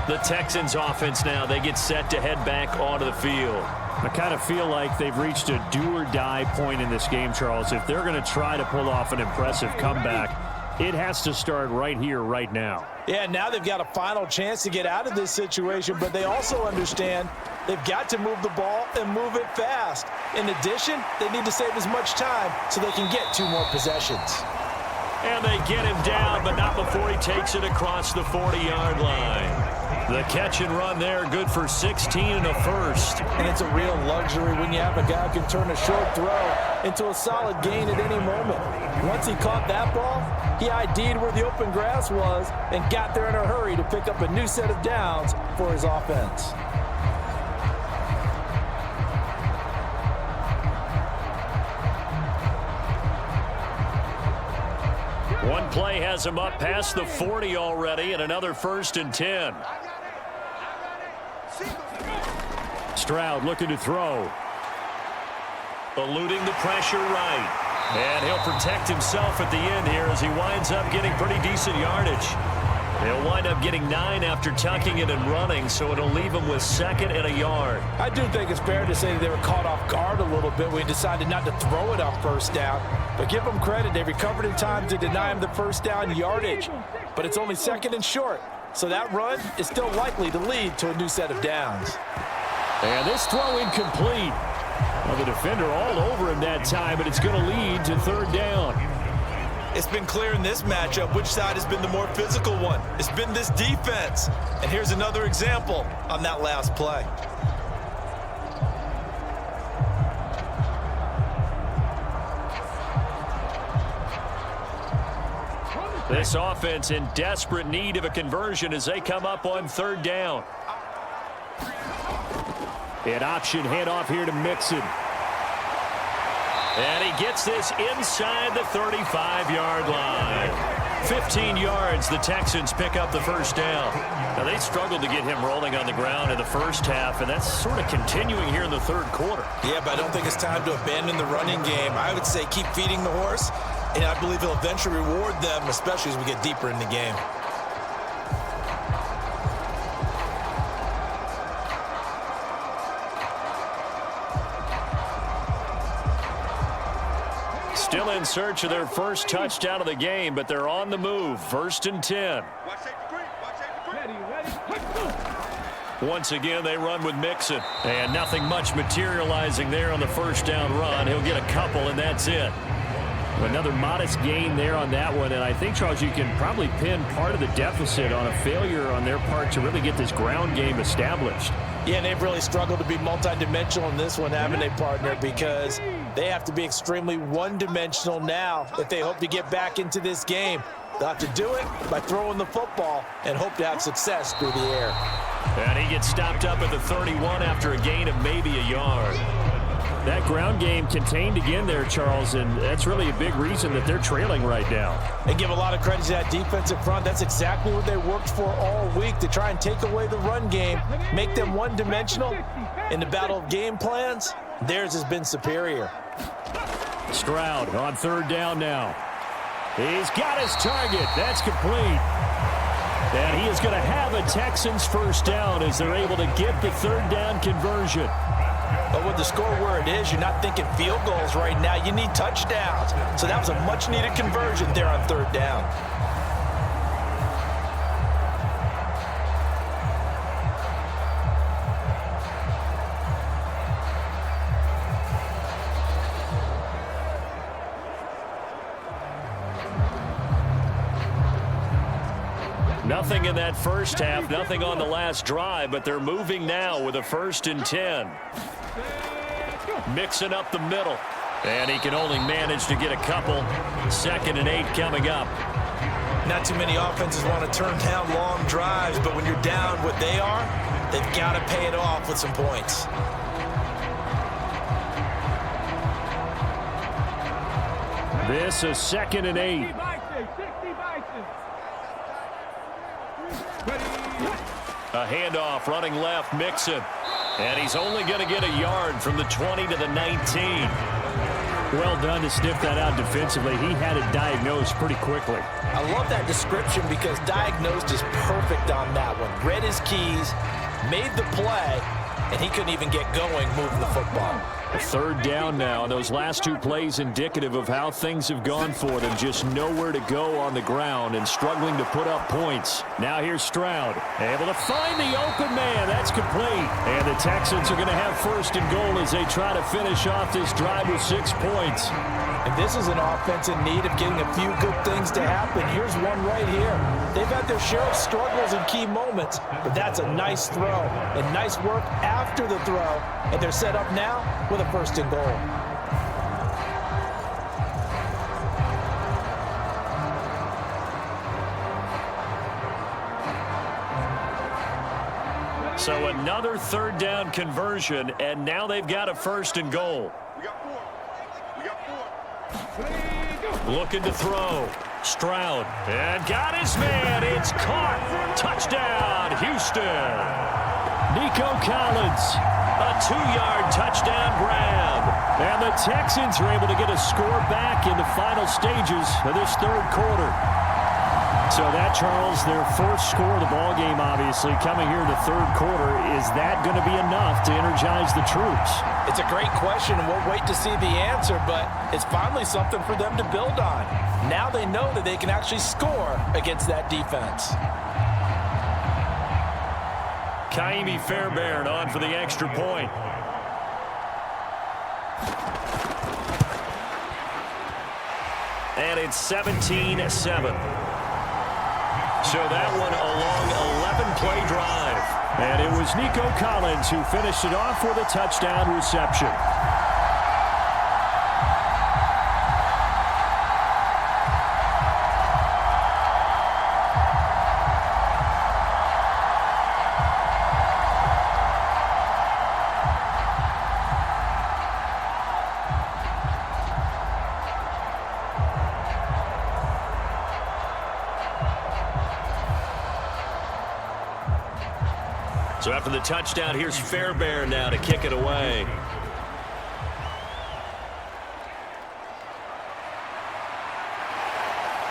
The Texans offense now, they get set to head back onto the field. I kind of feel like they've reached a do-or-die point in this game, Charles. If they're going to try to pull off an impressive comeback, it has to start right here, right now. Yeah, now they've got a final chance to get out of this situation, but they also understand they've got to move the ball and move it fast. In addition, they need to save as much time so they can get 2 more possessions. And they get him down, but not before he takes it across the 40-yard line. The catch and run there, good for 16 and a first. And it's a real luxury when you have a guy who can turn a short throw into a solid gain at any moment. Once he caught that ball, he ID'd where the open grass was and got there in a hurry to pick up a new set of downs for his offense. One play has him up past the 40 already, and another 1st and 10. Stroud looking to throw. Eluding the pressure right. And he'll protect himself at the end here as he winds up getting pretty decent yardage. He'll wind up getting 9 after tucking it and running, so it'll leave him with 2nd and a yard. I do think it's fair to say that they were caught off guard a little bit when he decided not to throw it on 1st down. But give them credit, they recovered in time to deny him the 1st down yardage. But it's only 2nd and short, so that run is still likely to lead to a new set of downs. And this throw incomplete. Well, the defender all over him that time, but it's going to lead to 3rd down. It's been clear in this matchup which side has been the more physical one. It's been this defense. And here's another example on that last play. This offense in desperate need of a conversion as they come up on 3rd down. An option handoff here to Mixon. And he gets this inside the 35-yard line. 15 yards, the Texans pick up the 1st down. Now, they struggled to get him rolling on the ground in the first half, and that's sort of continuing here in the 3rd quarter. Yeah, but I don't think it's time to abandon the running game. I would say keep feeding the horse, and I believe he'll eventually reward them, especially as we get deeper in the game. Still in search of their first touchdown of the game, but they're on the move. 1st and 10. Once again, they run with Mixon. And nothing much materializing there on the 1st down run. He'll get a couple, and that's it. Another modest gain there on that one, and I think, Charles, you can probably pin part of the deficit on a failure on their part to really get this ground game established. Yeah, and they've really struggled to be multidimensional in this one, haven't they, partner? Because they have to be extremely one-dimensional now if they hope to get back into this game. They'll have to do it by throwing the football and hope to have success through the air. And he gets stopped up at the 31 after a gain of maybe a yard. That ground game contained again there, Charles, and that's really a big reason that they're trailing right now. They give a lot of credit to that defensive front. That's exactly what they worked for all week, to try and take away the run game, make them one-dimensional. In the battle of game plans, theirs has been superior. Stroud on 3rd down now. He's got his target. That's complete. And he is going to have a Texans 1st down as they're able to get the 3rd down conversion. But with the score where it is, you're not thinking field goals right now. You need touchdowns. So that was a much-needed conversion there on 3rd down. Nothing in that first half, nothing on the last drive, but they're moving now with a 1st and 10. Mixing up the middle, and he can only manage to get a couple. 2nd and 8 coming up. Not too many offenses want to turn down long drives, but when you're down what they are, they've got to pay it off with some points. This is 2nd and 8. A handoff running left, Mixon. And he's only going to get a yard from the 20 to the 19. Well done to sniff that out defensively. He had it diagnosed pretty quickly. I love that description because diagnosed is perfect on that one. Read his keys, made the play, and he couldn't even get going moving the football. A 3rd down now. Those last 2 plays indicative of how things have gone for them. Just nowhere to go on the ground and struggling to put up points. Now here's Stroud. Able to find the open man. That's complete. And the Texans are going to have 1st and goal as they try to finish off this drive with 6 points. And this is an offense in need of getting a few good things to happen. Here's one right here. They've had their share of struggles in key moments, but that's a nice throw and nice work after the throw. And they're set up now with a 1st and goal. So another 3rd down conversion, and now they've got a 1st and goal. Looking to throw. Stroud. And got his man. It's caught. Touchdown, Houston. Nico Collins. A 2-yard touchdown grab. And the Texans are able to get a score back in the final stages of this 3rd quarter. So that, Charles, their 4th score of the ball game, obviously, coming here in the 3rd quarter. Is that going to be enough to energize the troops? It's a great question, and we'll wait to see the answer, but it's finally something for them to build on. Now they know that they can actually score against that defense. Kaimi Fairbairn on for the extra point. And it's 17-7. So that one a long 11-play drive. And it was Nico Collins who finished it off with a touchdown reception. So after the touchdown, here's Fairbairn now to kick it away.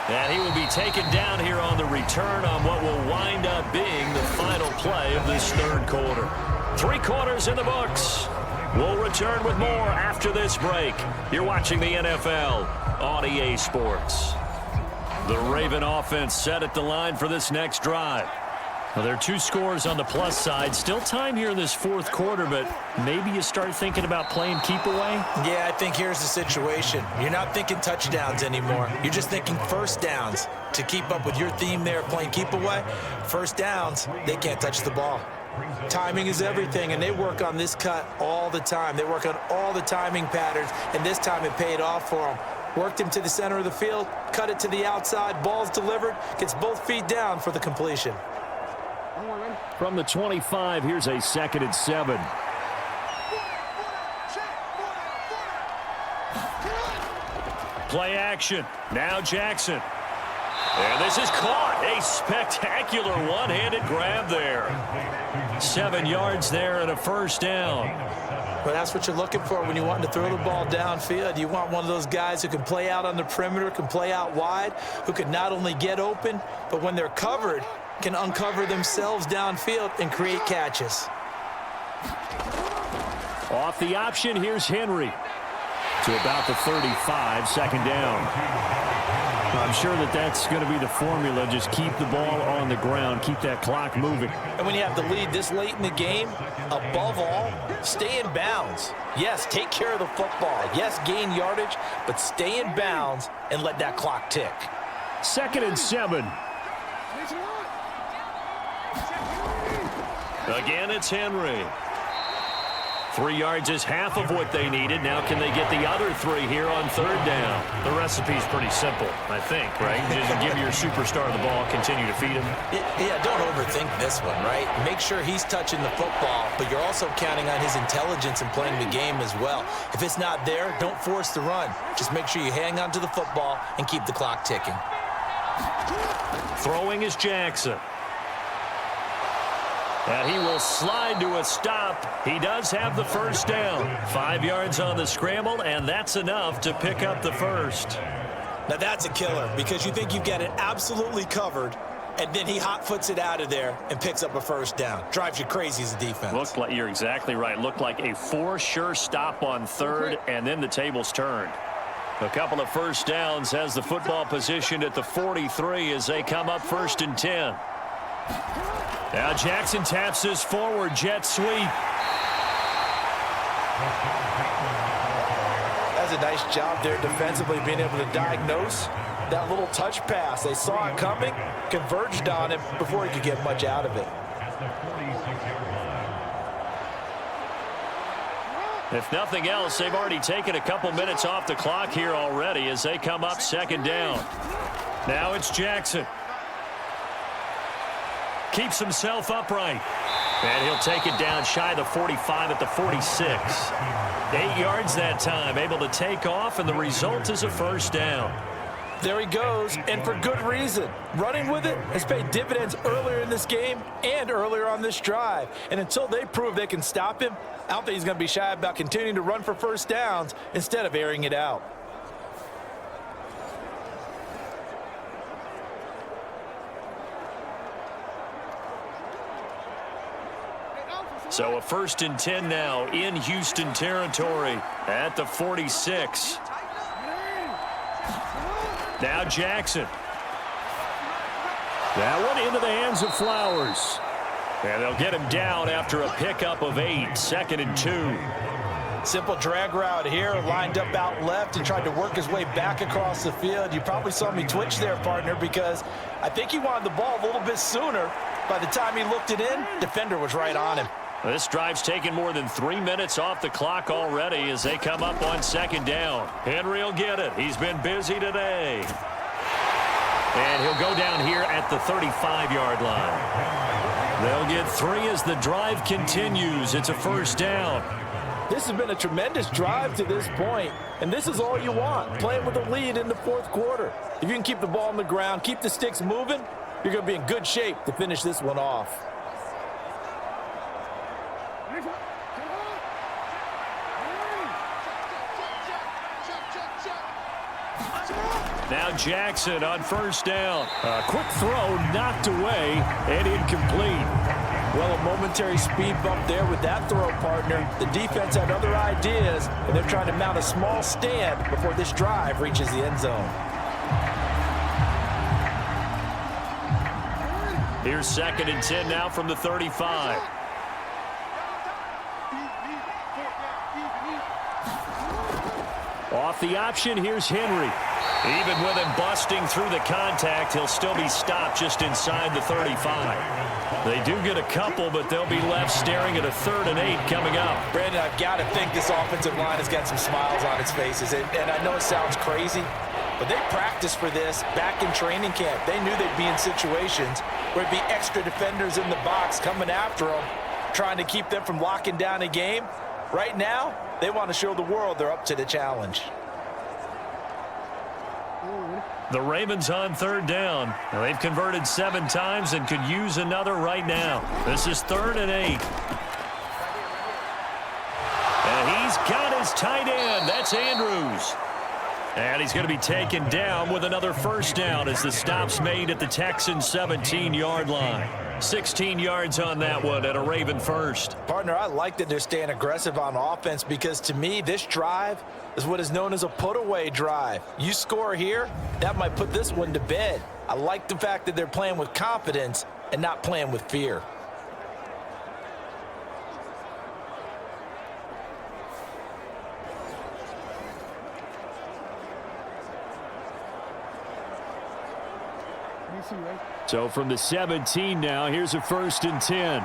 And he will be taken down here on the return on what will wind up being the final play of this third quarter. 3 quarters in the books. We'll return with more after this break. You're watching the NFL on EA Sports. The Raven offense set at the line for this next drive. Well, there are 2 scores on the plus side. Still time here in this fourth quarter, but maybe you start thinking about playing keep away? Yeah, I think here's the situation. You're not thinking touchdowns anymore. You're just thinking first downs. To keep up with your theme there, playing keep away, first downs, they can't touch the ball. Timing is everything, and they work on this cut all the time. They work on all the timing patterns, and this time it paid off for them. Worked him to the center of the field, cut it to the outside, ball's delivered, gets both feet down for the completion. From the 25, here's a 2nd and 7. Play action. Now Jackson. And this is caught. A spectacular one-handed grab there. 7 yards there and a first down. But that's what you're looking for when you want to throw the ball downfield. You want one of those guys who can play out on the perimeter, can play out wide, who can not only get open, but when they're covered, can uncover themselves downfield and create catches. Off the option, here's Henry. To about the 35, 2nd down. I'm sure that's going to be the formula. Just keep the ball on the ground. Keep that clock moving. And when you have the lead this late in the game, above all, stay in bounds. Yes, take care of the football. Yes, gain yardage, but stay in bounds and let that clock tick. 2nd and 7. Again, it's Henry. 3 yards is half of what they needed. Now can they get the other 3 here on 3rd down? The recipe's pretty simple, I think, right? Just give your superstar the ball, continue to feed him. Yeah, don't overthink this one, right? Make sure he's touching the football, but you're also counting on his intelligence and playing the game as well. If it's not there, don't force the run. Just make sure you hang on to the football and keep the clock ticking. Throwing is Jackson. And he will slide to a stop. He does have the first down. 5 yards on the scramble, and that's enough to pick up the first. Now that's a killer because you think you've got it absolutely covered, and then he hot foots it out of there and picks up a first down. Drives you crazy as a defense. Looked like, you're exactly right. Looked like a for sure stop on 3rd, and then the tables turned. A couple of first downs, has the football positioned at the 43 as they come up 1st and 10. Now Jackson taps this forward jet sweep. That's a nice job there defensively, being able to diagnose that little touch pass. They saw it coming, converged on it before he could get much out of it. If nothing else, they've already taken a couple minutes off the clock here already as they come up 2nd down. Now it's Jackson. Keeps himself upright. And he'll take it down shy of the 45 at the 46. 8 yards that time, able to take off, and the result is a first down. There he goes, and for good reason. Running with it has paid dividends earlier in this game and earlier on this drive. And until they prove they can stop him, I don't think he's going to be shy about continuing to run for first downs instead of airing it out. So a 1st and 10 now in Houston territory at the 46. Now Jackson. That one into the hands of Flowers. And they'll get him down after a pickup of 8, 2nd and 2. Simple drag route here, lined up out left and tried to work his way back across the field. You probably saw me twitch there, partner, because I think he wanted the ball a little bit sooner. By the time he looked it in, defender was right on him. This drive's taken more than 3 minutes off the clock already as they come up on 2nd down. Henry will get it. He's been busy today. And he'll go down here at the 35-yard line. They'll get 3 as the drive continues. It's a first down. This has been a tremendous drive to this point, and this is all you want, playing with a lead in the fourth quarter. If you can keep the ball on the ground, keep the sticks moving, you're going to be in good shape to finish this one off. Now Jackson on first down. A quick throw knocked away and incomplete. Well, a momentary speed bump there with that throw, partner. The defense had other ideas, and they're trying to mount a small stand before this drive reaches the end zone. Here's 2nd and 10 now from the 35. Off the option, here's Henry. Even with him busting through the contact, he'll still be stopped just inside the 35. They do get a couple, but they'll be left staring at a 3rd and 8 coming up. Brandon, I've got to think this offensive line has got some smiles on its faces. And I know it sounds crazy, but they practiced for this back in training camp. They knew they'd be in situations where it'd be extra defenders in the box coming after them, trying to keep them from locking down a game. Right now, they want to show the world they're up to the challenge. The Ravens on 3rd down. Now, they've converted 7 times and could use another right now. This is 3rd and 8. And he's got his tight end. That's Andrews. And he's going to be taken down with another first down as the stop's made at the Texans' 17-yard line. 16 yards on that one and a Raven first. Partner, I like that they're staying aggressive on offense because to me, this drive is what is known as a put-away drive. You score here, that might put this one to bed. I like the fact that they're playing with confidence and not playing with fear. So from the 17 now, here's a 1st and 10.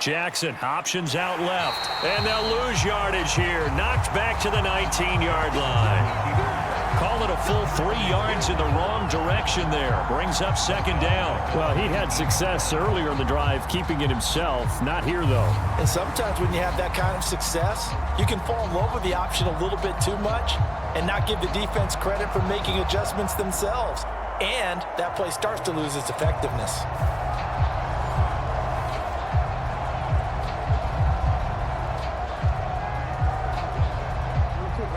Jackson options out left, and they'll lose yardage here. Knocked back to the 19-yard line. Call it a full 3 yards in the wrong direction there. Brings up 2nd down. Well, he had success earlier in the drive keeping it himself. Not here, though. And sometimes when you have that kind of success, you can fall in love with the option a little bit too much and not give the defense credit for making adjustments themselves. And that play starts to lose its effectiveness.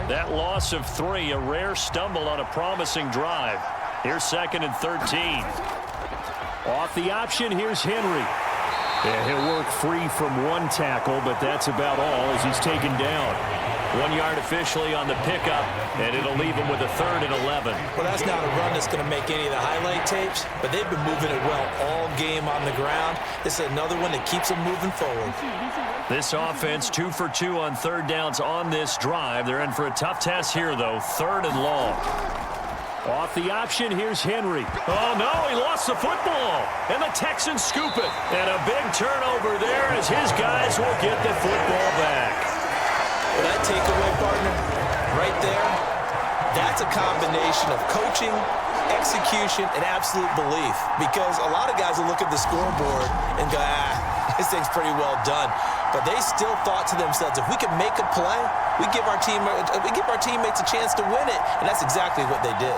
That loss of 3, a rare stumble on a promising drive. Here's 2nd and 13. Off the option, here's Henry. Yeah, he'll work free from 1 tackle, but that's about all as he's taken down. 1 yard officially on the pickup, and it'll leave him with a 3rd and 11. Well, that's not a run that's going to make any of the highlight tapes, but they've been moving it well all game on the ground. This is another one that keeps them moving forward. This offense 2 for 2 on 3rd downs on this drive. They're in for a tough test here, though. 3rd and long. Off the option, here's Henry. Oh, no, he lost the football. And the Texans scoop it. And a big turnover there as his guys will get the football back. Well, that takeaway, partner, right there, that's a combination of coaching, execution, and absolute belief. Because a lot of guys will look at the scoreboard and go, this thing's pretty well done. But they still thought to themselves, if we can make a play, we give our teammates a chance to win it. And that's exactly what they did.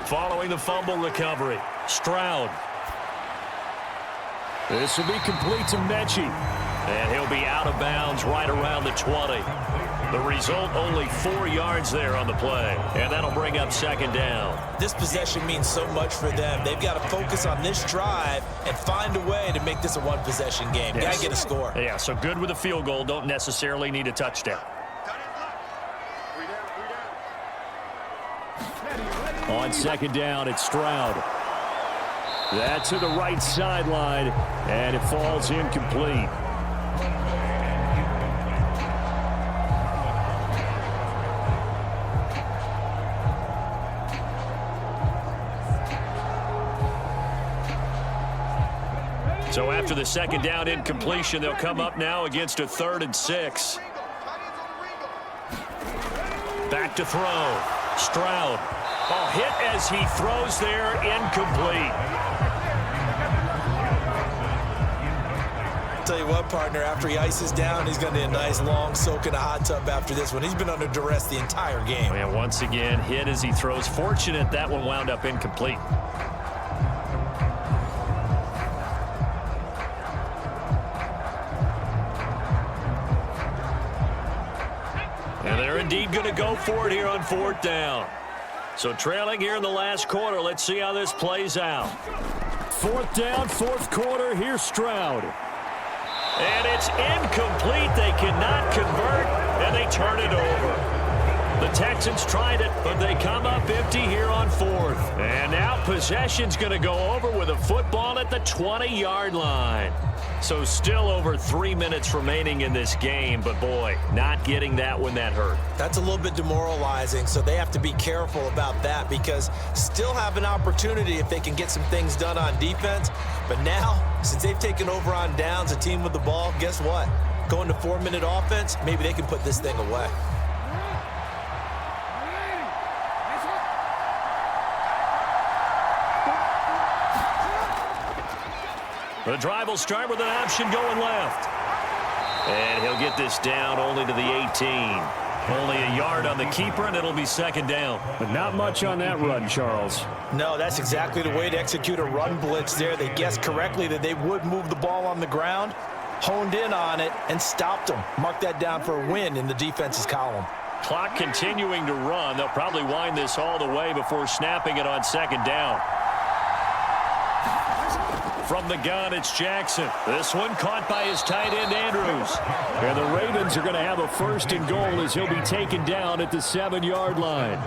Following the fumble recovery, Stroud. This will be complete to Mechie. And he'll be out of bounds right around the 20. The result, only 4 yards there on the play. And that'll bring up 2nd down. This possession means so much for them. They've got to focus on this drive and find a way to make this a one-possession game. Yes. Got to get a score. Yeah, so good with a field goal. Don't necessarily need a touchdown. On 2nd down, it's Stroud. That's to the right sideline, and it falls incomplete. So after the 2nd down incompletion, they'll come up now against a 3rd and 6. Back to throw. Stroud. Oh, hit as he throws there, incomplete. tell you what, partner, after he ices down, he's going to need a nice long soak in a hot tub after this one. He's been under duress the entire game. And once again, hit as he throws. Fortunate that one wound up incomplete. And they're indeed going to go for it here on 4th down. So trailing here in the last quarter. Let's see how this plays out. 4th down, 4th quarter. Here's Stroud. And it's incomplete. They cannot convert, and they turn it over. The Texans tried it, but they come up empty here on 4th. And now possession's going to go over with a football at the 20-yard line. So still over 3 minutes remaining in this game, but boy, not getting that when that hurt. That's a little bit demoralizing, so they have to be careful about that because still have an opportunity if they can get some things done on defense. But now, since they've taken over on downs, a team with the ball, guess what? Going to 4-minute offense, maybe they can put this thing away. The drive will start with an option going left. And he'll get this down only to the 18. Only a yard on the keeper, and it'll be 2nd down. But not much on that run, Charles. No, that's exactly the way to execute a run blitz there. They guessed correctly that they would move the ball on the ground, honed in on it, and stopped them. Mark that down for a win in the defense's column. Clock continuing to run. They'll probably wind this all the way before snapping it on 2nd down. From the gun, it's Jackson. This one caught by his tight end, Andrews. And the Ravens are going to have a 1st and goal as he'll be taken down at the 7-yard line.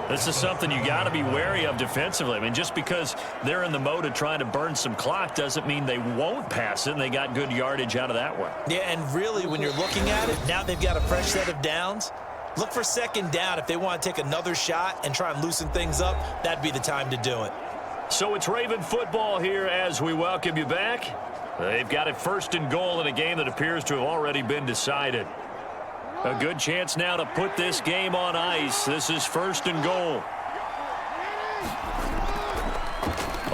This is something you got to be wary of defensively. I mean, just because they're in the mode of trying to burn some clock doesn't mean they won't pass it, and they got good yardage out of that one. Yeah, and really, when you're looking at it, now they've got a fresh set of downs. Look for 2nd down. If they want to take another shot and try and loosen things up, that'd be the time to do it. So it's Raven football here as we welcome you back. They've got it 1st and goal in a game that appears to have already been decided. A good chance now to put this game on ice. This is 1st and goal.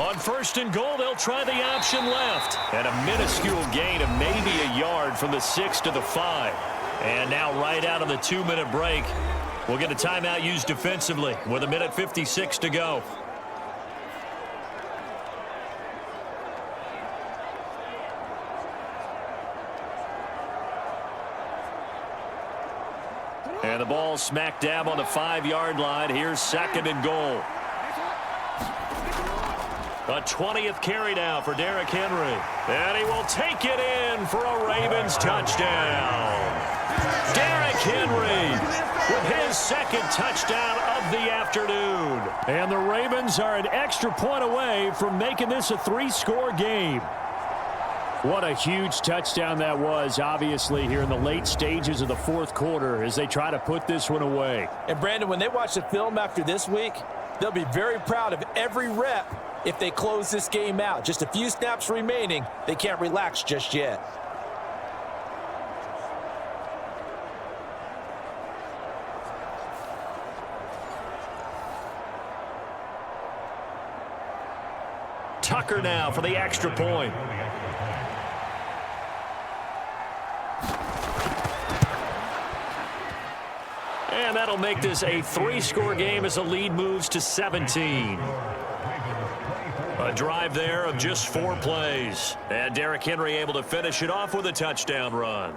On 1st and goal, they'll try the option left. And a minuscule gain of maybe a yard from the 6 to the 5. And now right out of the 2-minute break, we'll get a timeout used defensively with 1:56 to go. And the ball smack dab on the 5-yard line. Here's 2nd and goal. A 20th carry now for Derrick Henry. And he will take it in for a Ravens touchdown. Derrick Henry with his 2nd touchdown of the afternoon. And the Ravens are an extra point away from making this a 3-score game. What a huge touchdown that was, obviously, here in the late stages of the 4th quarter as they try to put this one away. And, Brandon, when they watch the film after this week, they'll be very proud of every rep if they close this game out. Just a few snaps remaining. They can't relax just yet. Tucker now for the extra point. And that'll make this a 3-score game as the lead moves to 17. A drive there of just 4 plays. And Derrick Henry able to finish it off with a touchdown run.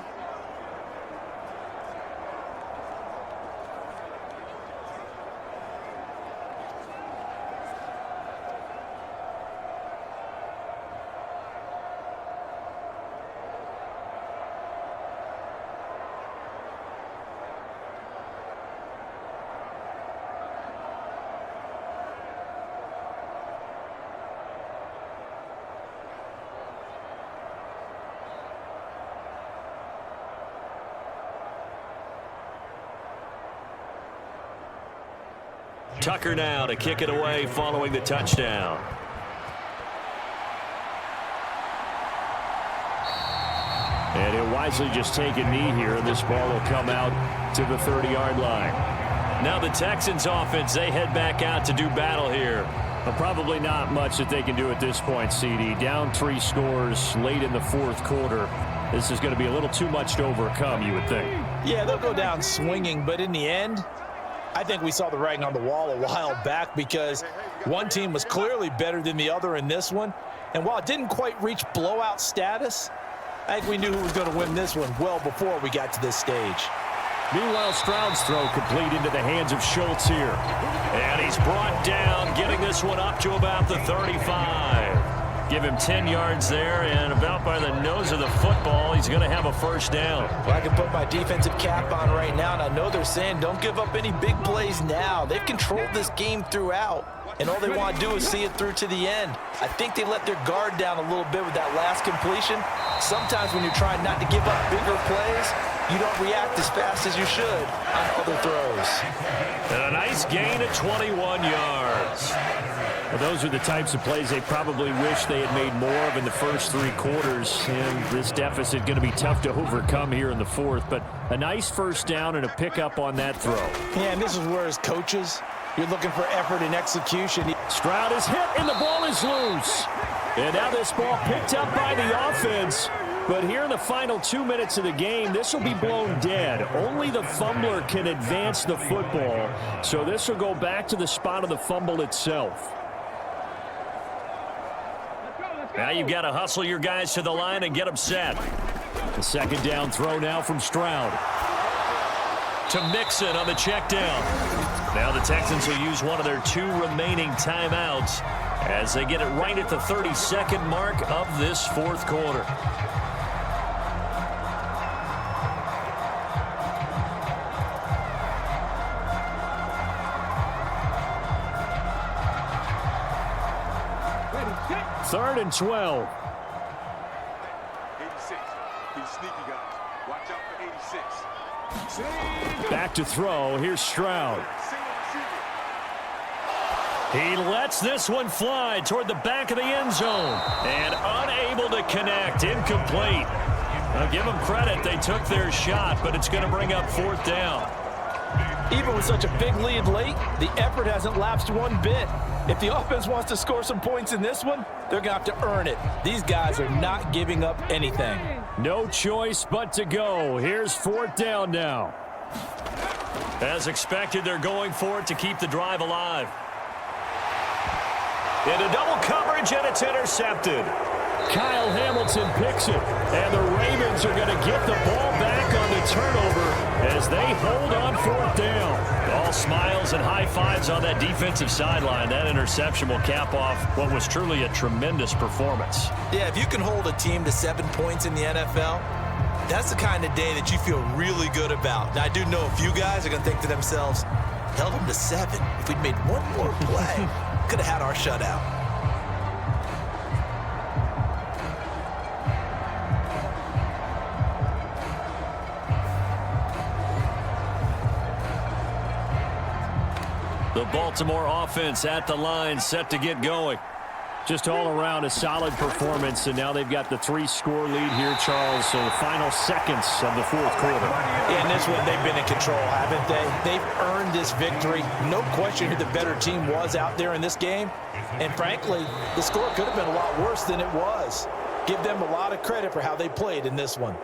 Tucker now to kick it away following the touchdown. And he'll wisely just take a knee here, and this ball will come out to the 30-yard line. Now the Texans offense, they head back out to do battle here. But probably not much that they can do at this point, CD. Down 3 scores late in the 4th quarter. this is going to be a little too much to overcome, you would think. Yeah, they'll go down swinging, but in the end, I think we saw the writing on the wall a while back because one team was clearly better than the other in this one. And while it didn't quite reach blowout status, I think we knew who was going to win this one well before we got to this stage. Meanwhile, Stroud's throw complete into the hands of Schultz here. And he's brought down, getting this one up to about the 35. Give him 10 yards there, and about by the nose of the football, he's going to have a first down. Well, I can put my defensive cap on right now, and I know they're saying don't give up any big plays now. They've controlled this game throughout, and all they want to do is see it through to the end. I think they let their guard down a little bit with that last completion. Sometimes when you're trying not to give up bigger plays, you don't react as fast as you should on other throws. And a nice gain of 21 yards. Well, those are the types of plays they probably wish they had made more of in the first 3 quarters. And this deficit going to be tough to overcome here in the fourth. But a nice first down and a pickup on that throw. Yeah, and this is where as coaches, you're looking for effort and execution. Stroud is hit and the ball is loose. And now this ball picked up by the offense. But here in the final 2 minutes of the game, this will be blown dead. Only the fumbler can advance the football. So this will go back to the spot of the fumble itself. Now you've got to hustle your guys to the line and get them set. The second down throw now from Stroud. To Mixon on the check down. Now the Texans will use one of their 2 remaining timeouts as they get it right at the 32nd mark of this fourth quarter. Third and 12. 86. He's sneaky, guys. Watch out for 86. Back to throw. Here's Stroud. He lets this one fly toward the back of the end zone and unable to connect. Incomplete. I'll give them credit. They took their shot, but it's going to bring up fourth down. Even with such a big lead late, the effort hasn't lapsed one bit. If the offense wants to score some points in this one, they're going to have to earn it. These guys are not giving up anything. No choice but to go. Here's fourth down now. As expected, they're going for it to keep the drive alive. Into double coverage, and it's intercepted. Kyle Hamilton picks it, and the Ravens are going to get the ball back on the turnover as they hold on fourth down. All smiles and high fives on that defensive sideline. That interception will cap off what was truly a tremendous performance. Yeah, if you can hold a team to 7 points in the NFL, that's the kind of day that you feel really good about. Now, I do know a few guys are going to think to themselves, held them to 7. If we'd made one more play, could have had our shutout. The Baltimore offense at the line, set to get going. Just all around a solid performance, and now they've got the 3-score lead here, Charles. So the final seconds of the fourth quarter. Yeah, in this one, they've been in control, haven't they? They've earned this victory. No question who the better team was out there in this game. And frankly, the score could have been a lot worse than it was. Give them a lot of credit for how they played in this one.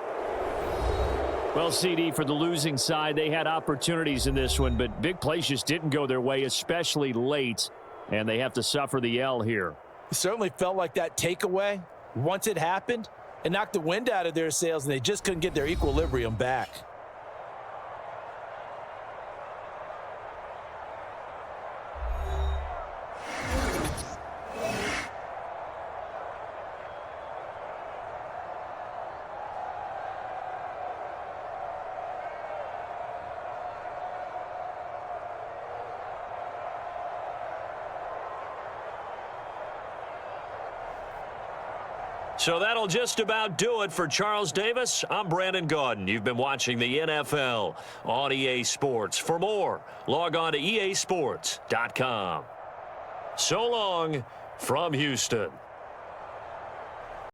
Well, CD, for the losing side, they had opportunities in this one, but big plays just didn't go their way, especially late, and they have to suffer the L here. It certainly felt like that takeaway, once it happened, it knocked the wind out of their sails, and they just couldn't get their equilibrium back. So that'll just about do it for Charles Davis. I'm Brandon Gaudin. You've been watching the NFL on EA Sports. For more, log on to easports.com. So long from Houston.